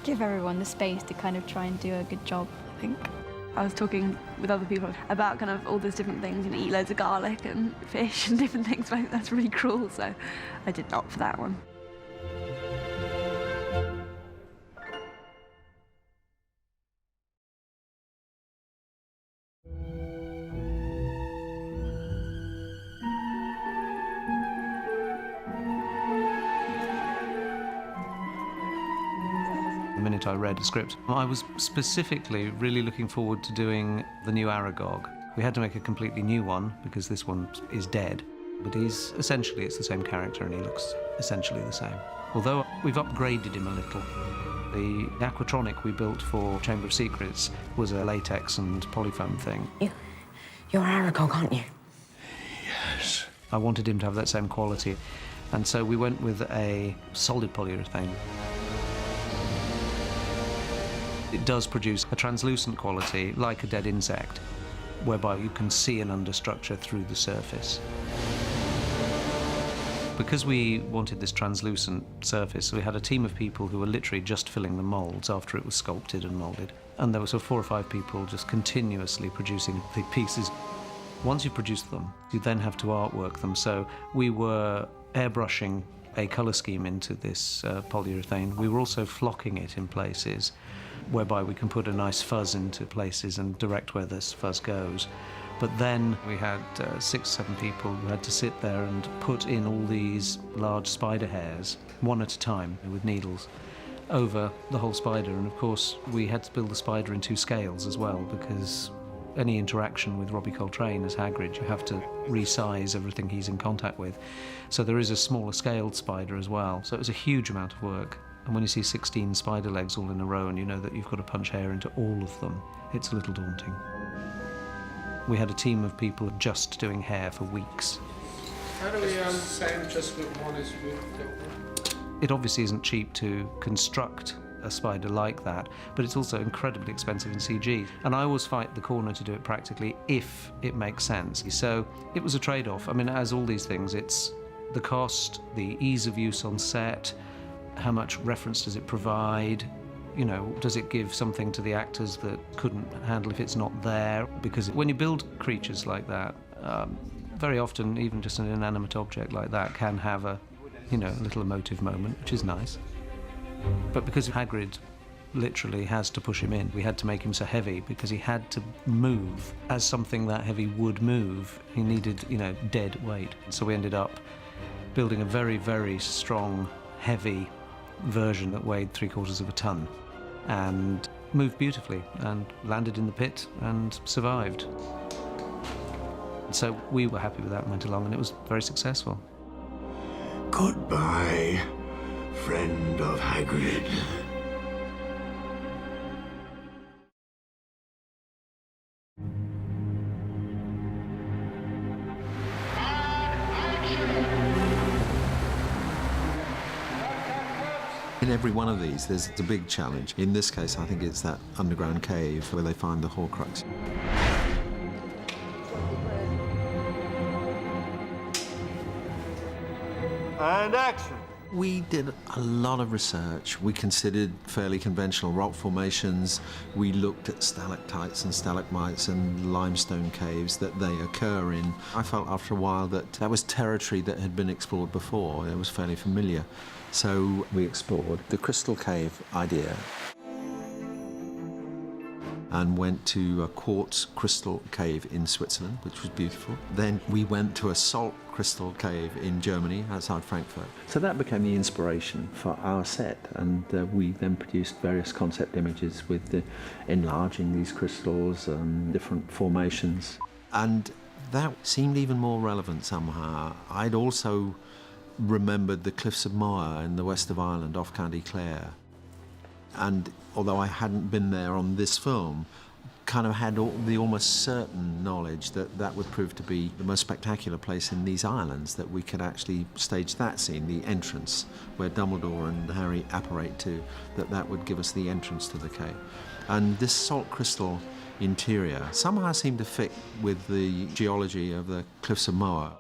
give everyone the space to kind of try and do a good job, I think. I was talking with other people about kind of all those different things, you know, eat loads of garlic and fish and different things, but that's really cruel, so I did opt for that one. The minute I read the script, I was specifically really looking forward to doing the new Aragog. We had to make a completely new one because this one is dead, but it's the same character and he looks essentially the same. Although we've upgraded him a little. The aquatronic we built for Chamber of Secrets was a latex and polyfoam thing. You're Aragog, aren't you? Yes. I wanted him to have that same quality, and so we went with a solid polyurethane. It does produce a translucent quality, like a dead insect, whereby you can see an understructure through the surface. Because we wanted this translucent surface, we had a team of people who were literally just filling the moulds after it was sculpted and moulded. And there were sort of 4 or 5 people just continuously producing the pieces. Once you produce them, you then have to artwork them. So we were airbrushing a colour scheme into this polyurethane. We were also flocking it in places, whereby we can put a nice fuzz into places and direct where this fuzz goes. But then we had 6 or 7 people who had to sit there and put in all these large spider hairs, one at a time, with needles, over the whole spider. And of course, we had to build the spider in 2 scales as well, because any interaction with Robbie Coltrane as Hagrid, you have to resize everything he's in contact with. So there is a smaller scaled spider as well. So it was a huge amount of work. And when you see 16 spider legs all in a row and you know that you've got to punch hair into all of them, it's a little daunting. We had a team of people just doing hair for weeks. How do we same just with one as with It obviously isn't cheap to construct a spider like that, but it's also incredibly expensive in CG. And I always fight the corner to do it practically if it makes sense. So it was a trade-off. I mean, as all these things, it's the cost, the ease of use on set, how much reference does it provide? You know, does it give something to the actors that couldn't handle if it's not there? Because when you build creatures like that, very often even just an inanimate object like that can have a, you know, a little emotive moment, which is nice. But because Hagrid literally has to push him in, we had to make him so heavy because he had to move as something that heavy would move. He needed, you know, dead weight. So we ended up building a very, very strong, heavy version that weighed 3/4 of a ton and moved beautifully and landed in the pit and survived. So we were happy with that and went along, and it was very successful. Goodbye, friend of Hagrid. In every one of these, there's a big challenge. In this case, I think it's that underground cave where they find the Horcrux. And action. We did a lot of research. We considered fairly conventional rock formations. We looked at stalactites and stalagmites and limestone caves that they occur in. I felt after a while that that was territory that had been explored before. It was fairly familiar. So we explored the crystal cave idea and went to a quartz crystal cave in Switzerland, which was beautiful. Then we went to a salt crystal cave in Germany, outside Frankfurt. So that became the inspiration for our set, and we then produced various concept images with enlarging these crystals and different formations. And that seemed even more relevant somehow. I'd also remembered the Cliffs of Moher in the west of Ireland, off County Clare. And although I hadn't been there on this film, kind of had the almost certain knowledge that that would prove to be the most spectacular place in these islands, that we could actually stage that scene, the entrance, where Dumbledore and Harry apparate to, that would give us the entrance to the cave. And this salt crystal interior somehow seemed to fit with the geology of the Cliffs of Moher.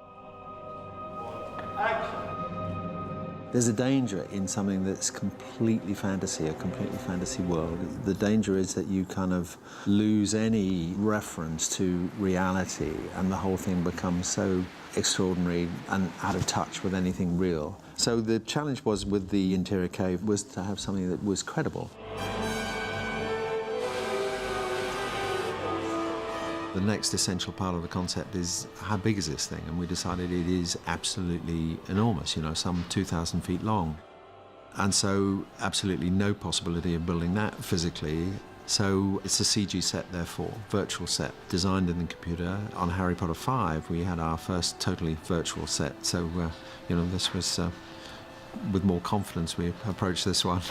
There's a danger in something that's completely fantasy, a completely fantasy world. The danger is that you kind of lose any reference to reality, and the whole thing becomes so extraordinary and out of touch with anything real. So the challenge was with the interior cave was to have something that was credible. The next essential part of the concept is how big is this thing? And we decided it is absolutely enormous, you know, some 2,000 feet long. And so absolutely no possibility of building that physically. So it's a CG set, therefore, virtual set, designed in the computer. On Harry Potter 5, we had our first totally virtual set. So, you know, this was, with more confidence we approached this one.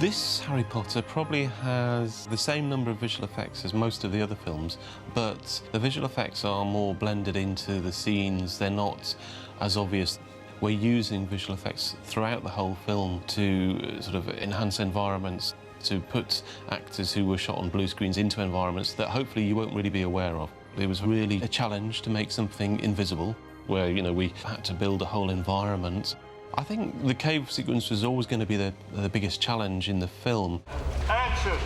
This Harry Potter probably has the same number of visual effects as most of the other films, but the visual effects are more blended into the scenes. They're not as obvious. We're using visual effects throughout the whole film to sort of enhance environments, to put actors who were shot on blue screens into environments that hopefully you won't really be aware of. It was really a challenge to make something invisible, where, you know, we had to build a whole environment. I think the cave sequence was always going to be the biggest challenge in the film. Action!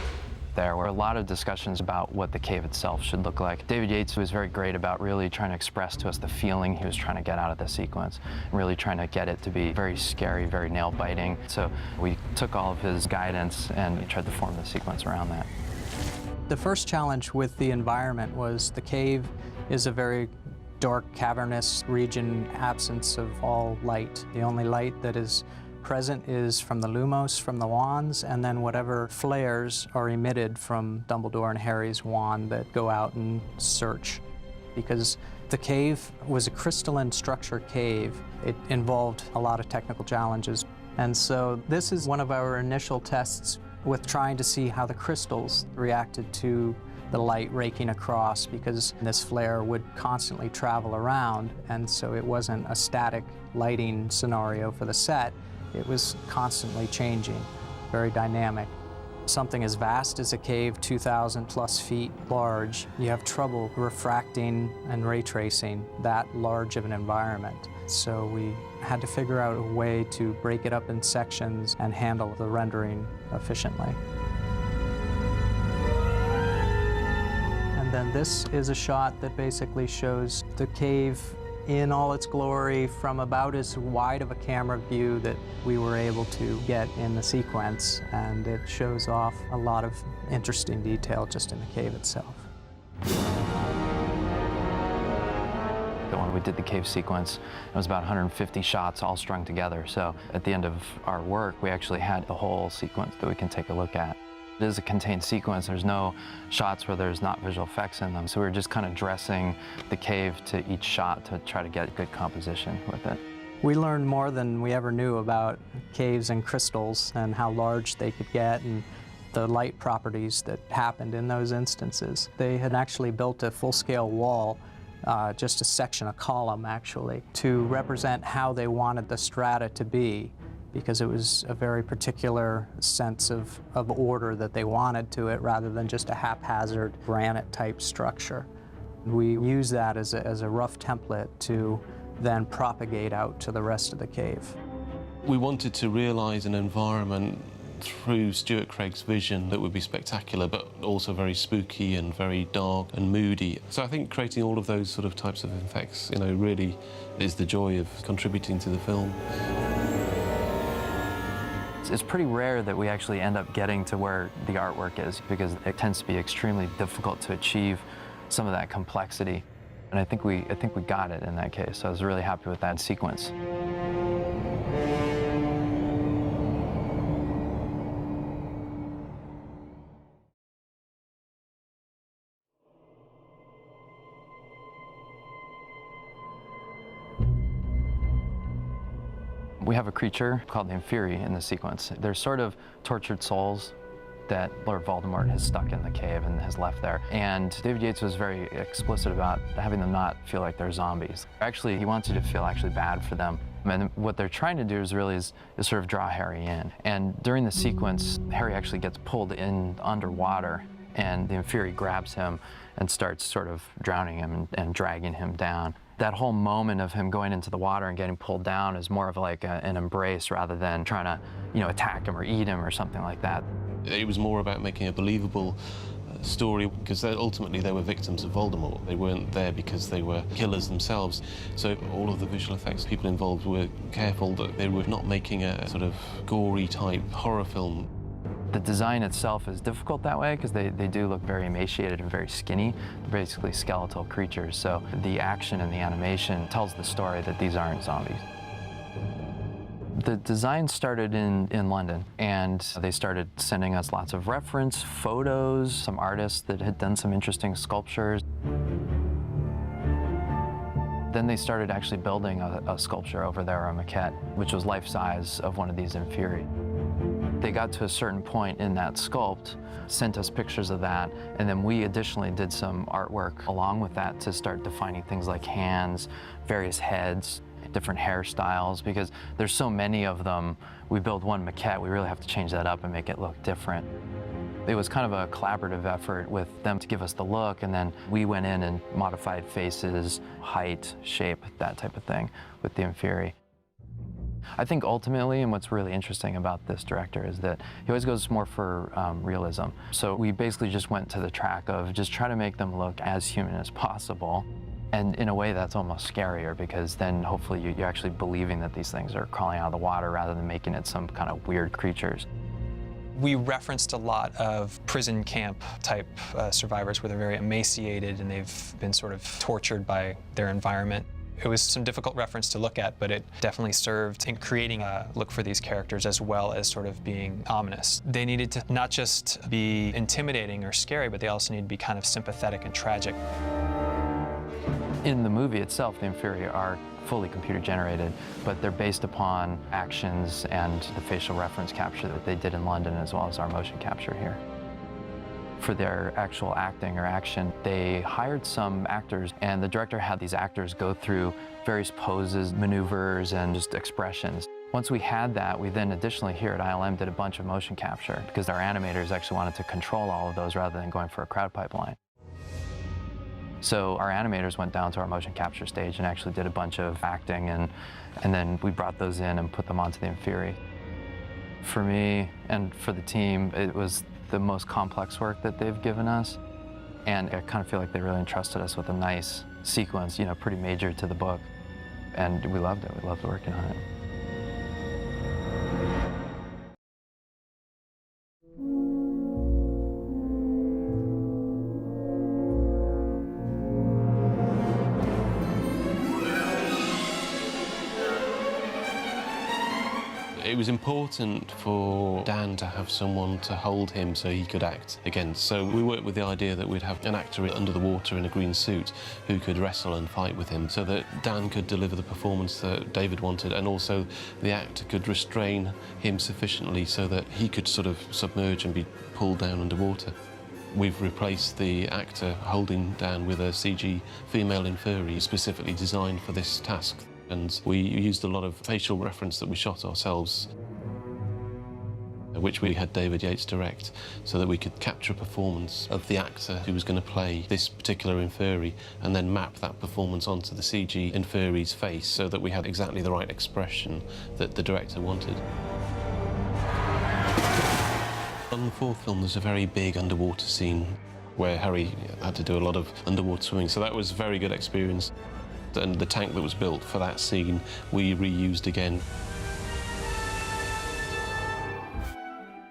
There were a lot of discussions about what the cave itself should look like. David Yates was very great about really trying to express to us the feeling he was trying to get out of the sequence, really trying to get it to be very scary, very nail-biting. So we took all of his guidance and tried to form the sequence around that. The first challenge with the environment was the cave is a very dark, cavernous region, absence of all light. The only light that is present is from the lumos, from the wands, and then whatever flares are emitted from Dumbledore and Harry's wand that go out and search. Because the cave was a crystalline structure cave, it involved a lot of technical challenges. And so this is one of our initial tests with trying to see how the crystals reacted to the light raking across, because this flare would constantly travel around, and so it wasn't a static lighting scenario for the set. It was constantly changing, very dynamic. Something as vast as a cave, 2,000 plus feet large, you have trouble refracting and ray tracing that large of an environment. So we had to figure out a way to break it up in sections and handle the rendering efficiently. Then this is a shot that basically shows the cave in all its glory from about as wide of a camera view that we were able to get in the sequence, and it shows off a lot of interesting detail just in the cave itself. When we did the cave sequence, it was about 150 shots all strung together, so at the end of our work we actually had a whole sequence that we can take a look at. It is a contained sequence. There's no shots where there's not visual effects in them. So we were just kind of dressing the cave to each shot to try to get good composition with it. We learned more than we ever knew about caves and crystals and how large they could get and the light properties that happened in those instances. They had actually built a full-scale wall, just a section, a column actually, to represent how they wanted the strata to be, because it was a very particular sense of order that they wanted to it, rather than just a haphazard granite-type structure. We use that as a rough template to then propagate out to the rest of the cave. We wanted to realise an environment through Stuart Craig's vision that would be spectacular, but also very spooky and very dark and moody. So I think creating all of those sort of types of effects, you know, really is the joy of contributing to the film. It's pretty rare that we actually end up getting to where the artwork is, because it tends to be extremely difficult to achieve some of that complexity. And I think we got it in that case, so I was really happy with that sequence. We have a creature called the Inferi in the sequence. They're sort of tortured souls that Lord Voldemort has stuck in the cave and has left there. And David Yates was very explicit about having them not feel like they're zombies. Actually, he wants you to feel actually bad for them. And what they're trying to do is really is sort of draw Harry in. And during the sequence, Harry actually gets pulled in underwater, and the Inferi grabs him and starts sort of drowning him and dragging him down. That whole moment of him going into the water and getting pulled down is more of like an embrace rather than trying to, you know, attack him or eat him or something like that. It was more about making a believable story, because ultimately they were victims of Voldemort. They weren't there because they were killers themselves. So all of the visual effects people involved were careful that they were not making a sort of gory type horror film. The design itself is difficult that way because they do look very emaciated and very skinny. They're basically skeletal creatures, so the action and the animation tells the story that these aren't zombies. The design started in London, and they started sending us lots of reference photos, some artists that had done some interesting sculptures. Then they started actually building a sculpture over there, a maquette, which was life-size of one of these Inferi. They got to a certain point in that sculpt, sent us pictures of that, and then we additionally did some artwork along with that to start defining things like hands, various heads, different hairstyles, because there's so many of them. We build one maquette, we really have to change that up and make it look different. It was kind of a collaborative effort with them to give us the look, and then we went in and modified faces, height, shape, that type of thing with the Inferi. I think ultimately, and what's really interesting about this director is that he always goes more for realism. So we basically just went to the track of just try to make them look as human as possible. And in a way, that's almost scarier, because then hopefully you're actually believing that these things are crawling out of the water rather than making it some kind of weird creatures. We referenced a lot of prison camp type survivors where they're very emaciated and they've been sort of tortured by their environment. It was some difficult reference to look at, but it definitely served in creating a look for these characters as well as sort of being ominous. They needed to not just be intimidating or scary, but they also need to be kind of sympathetic and tragic. In the movie itself, the Inferi are fully computer generated, but they're based upon actions and the facial reference capture that they did in London, as well as our motion capture here. For their actual acting or action, they hired some actors, and the director had these actors go through various poses, maneuvers, and just expressions. Once we had that, we then additionally here at ILM did a bunch of motion capture, because our animators actually wanted to control all of those rather than going for a crowd pipeline. So our animators went down to our motion capture stage and actually did a bunch of acting, and then we brought those in and put them onto the Inferi. For me and for the team, it was the most complex work that they've given us, and I kind of feel like they really entrusted us with a nice sequence, you know, pretty major to the book, and we loved it. We loved working on it. It was important for Dan to have someone to hold him so he could act again. So we worked with the idea that we'd have an actor under the water in a green suit who could wrestle and fight with him so that Dan could deliver the performance that David wanted, and also the actor could restrain him sufficiently so that he could sort of submerge and be pulled down underwater. We've replaced the actor holding Dan with a CG female inferi specifically designed for this task. And we used a lot of facial reference that we shot ourselves, which we had David Yates direct, so that we could capture a performance of the actor who was going to play this particular inferi and then map that performance onto the CG inferi's face so that we had exactly the right expression that the director wanted. On the fourth film, there's a very big underwater scene where Harry had to do a lot of underwater swimming, so that was a very good experience. And the tank that was built for that scene, we reused again.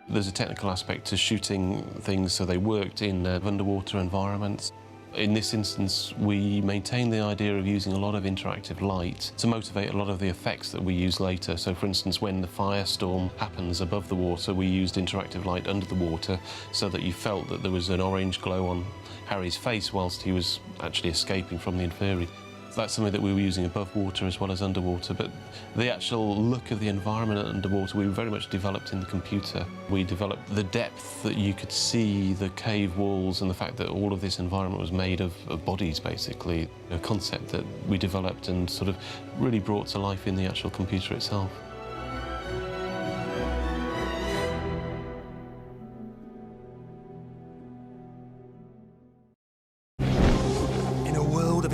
There's a technical aspect to shooting things, so they worked in underwater environments. In this instance, we maintained the idea of using a lot of interactive light to motivate a lot of the effects that we use later. So, for instance, when the firestorm happens above the water, we used interactive light under the water so that you felt that there was an orange glow on Harry's face whilst he was actually escaping from the inferi. That's something that we were using above water as well as underwater, but the actual look of the environment underwater we very much developed in the computer. We developed the depth that you could see the cave walls and the fact that all of this environment was made of bodies, basically. A concept that we developed and sort of really brought to life in the actual computer itself.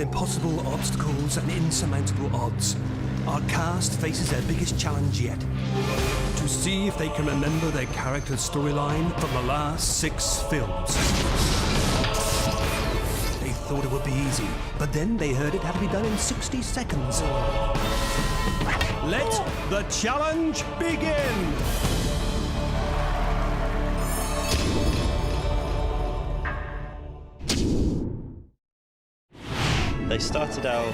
Impossible obstacles and insurmountable odds, our cast faces their biggest challenge yet. To see if they can remember their character's storyline from the last 6 films. They thought it would be easy, but then they heard it had to be done in 60 seconds. Let the challenge begin! They started out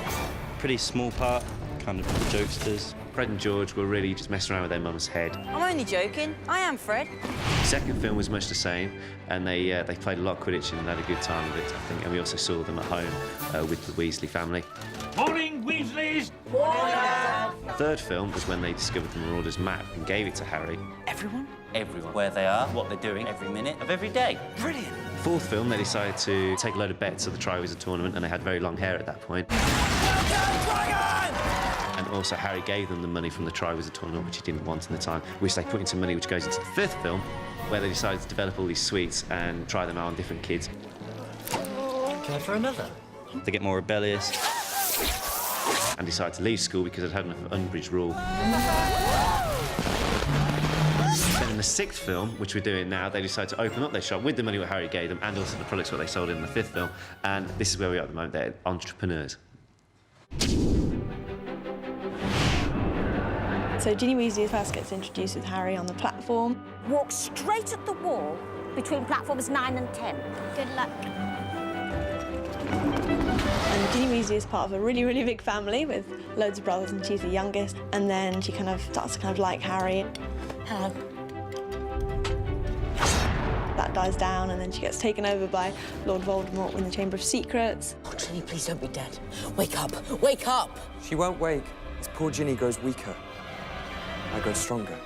pretty small part, kind of the jokesters. Fred and George were really just messing around with their mum's head. I'm only joking. I am Fred. The second film was much the same, and they played a lot of Quidditch and had a good time with it, I think. And we also saw them at home with the Weasley family. Morning, Weasleys! The third film was when they discovered the Marauders map and gave it to Harry. Everyone? Everyone. Where they are, what they're doing, every minute of every day. Brilliant. The fourth film, they decided to take a load of bets at the Triwizard Tournament, and they had very long hair at that point. And also Harry gave them the money from the Triwizard Tournament, which he didn't want in the time, which they put into money which goes into the fifth film, where they decided to develop all these sweets and try them out on different kids. Care for another? They get more rebellious and decide to leave school because they'd had enough of Umbridge rule. Then in the sixth film, which we're doing now, they decide to open up their shop with the money what Harry gave them and also the products what they sold in the fifth film. And this is where we are at the moment. They're entrepreneurs. So Ginny Weasley first gets introduced with Harry on the platform. Walk straight at the wall between platforms 9 and 10. Good luck. And Ginny Weasley is part of a really, really big family with loads of brothers, and she's the youngest. And then she kind of starts to like Harry. Hello. That dies down, and then she gets taken over by Lord Voldemort in the Chamber of Secrets. Oh, Ginny, please don't be dead. Wake up! Wake up! She won't wake. As poor Ginny grows weaker, I grow stronger.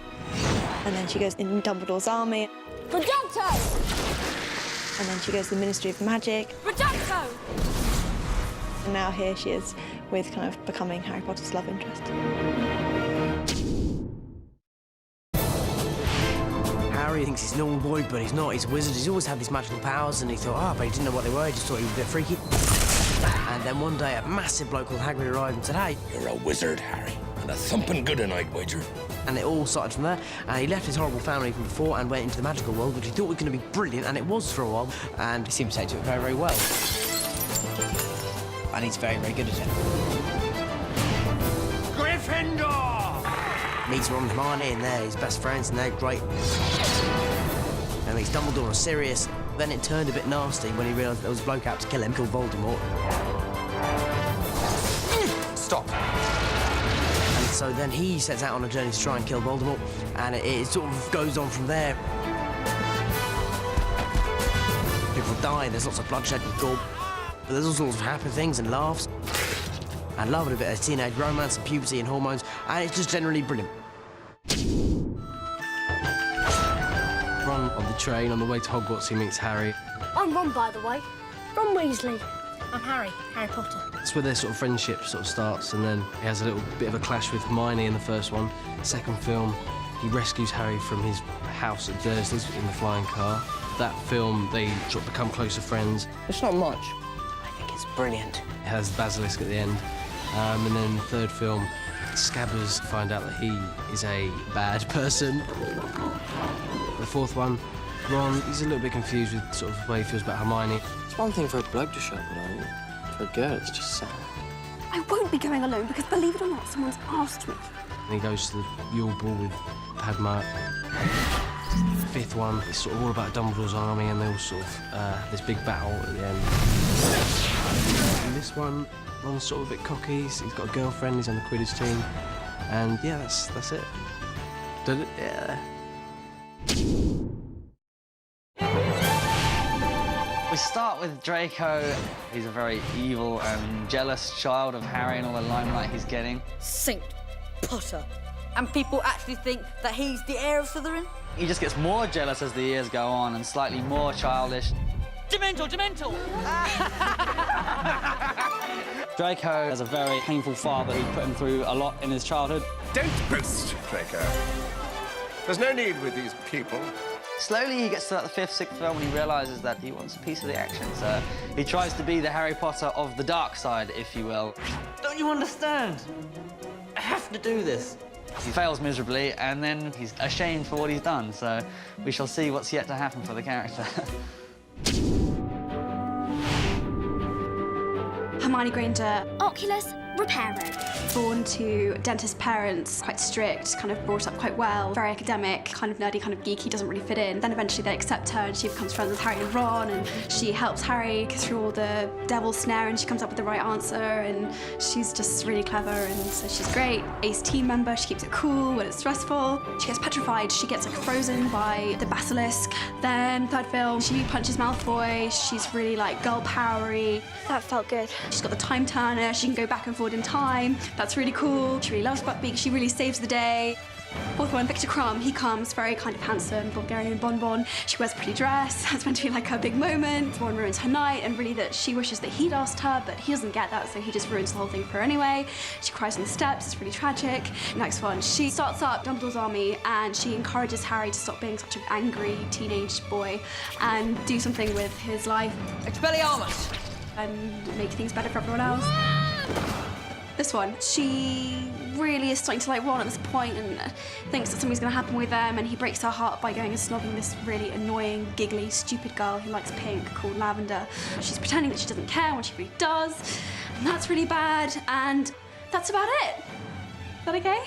And then she goes in Dumbledore's army. Reducto! And then she goes to the Ministry of Magic. Reducto! And now here she is with kind of becoming Harry Potter's love interest. Harry thinks he's a normal boy, but he's not. He's a wizard. He's always had these magical powers, and he thought, but he didn't know what they were. He just thought he was a bit freaky. And then one day, a massive bloke called Hagrid arrived and said, hey. You're a wizard, Harry, and a thumping good a night, wager. And it all started from there. And he left his horrible family from before and went into the magical world, which he thought was going to be brilliant, and it was for a while. And he seemed to take to it very, very well. And he's very, very good at it. Gryffindor! Meets Ron and Hermione, and they're his best friends, and they're great. And meets Dumbledore and Sirius. Then it turned a bit nasty when he realised there was a bloke out to kill him, called Voldemort. Stop. And So then he sets out on a journey to try and kill Voldemort, and it sort of goes on from there. People die, there's lots of bloodshed and gore, but there's all sorts of happy things and laughs. And love and a bit of teenage romance and puberty and hormones, and it's just generally brilliant. Ron on the train on the way to Hogwarts, he meets Harry. I'm Ron, by the way. Ron Weasley. I'm Harry Potter. That's where their sort of friendship sort of starts, and then he has a little bit of a clash with Hermione in the first one. Second film, he rescues Harry from his house at Dursley's in the flying car. That film, they sort of become closer friends. It's not much. I think it's brilliant. It has Basilisk at the end. And then the third film, Scabbers find out that he is a bad person. The fourth one, Ron, he's a little bit confused with sort of the way he feels about Hermione. It's one thing for a bloke to show up alone. For a girl, it's just sad. I won't be going alone because, believe it or not, someone's asked me. And he goes to the Yule Ball with Padma. The fifth one, it's sort of all about Dumbledore's army, and they all sort of have this big battle at the end. And this one, Ron's sort of a bit cocky. He's got a girlfriend. He's on the Quidditch team, and yeah, that's it. Did it? Yeah. We start with Draco. He's a very evil and jealous child of Harry and all the limelight he's getting. Saint Potter. And people actually think that he's the heir of Slytherin? He just gets more jealous as the years go on and slightly more childish. Dementor! Draco has a very painful father who put him through a lot in his childhood. Don't boast, Draco. There's no need with these people. Slowly he gets to the fifth, sixth film and he realises that he wants a piece of the action, so he tries to be the Harry Potter of the dark side, if you will. Don't you understand? I have to do this. He fails miserably and then he's ashamed for what he's done, so we shall see what's yet to happen for the character. Hermione Granger, Oculus Reparo. Born to dentist parents, quite strict, kind of brought up quite well, very academic, kind of nerdy, kind of geeky, doesn't really fit in. Then eventually they accept her and she becomes friends with Harry and Ron, and she helps Harry through all the devil's snare and she comes up with the right answer, and she's just really clever, and so she's great. Ace team member, she keeps it cool when it's stressful. She gets petrified, she gets like frozen by the basilisk. Then third film, she punches Malfoy, she's really like girl powery. That felt good. She's got the time turner, she can go back and forward in time. That's really cool. She really loves Buckbeak, she really saves the day. Fourth one, Victor Crumb, he comes very kind of handsome, Bulgarian bonbon. She wears a pretty dress, that's meant to be like her big moment. One ruins her night, and really that she wishes that he'd asked her, but he doesn't get that, so he just ruins the whole thing for her anyway. She cries on the steps, it's really tragic. Next one, she starts up Dumbledore's army, and she encourages Harry to stop being such an angry teenage boy and do something with his life. Expelliarmus! And make things better for everyone else. This one, she really is starting to like Ron at this point and thinks that something's going to happen with them, and he breaks her heart by going and snogging this really annoying, giggly, stupid girl who likes pink called Lavender. She's pretending that she doesn't care when she really does, and that's really bad, and that's about it. Is that okay?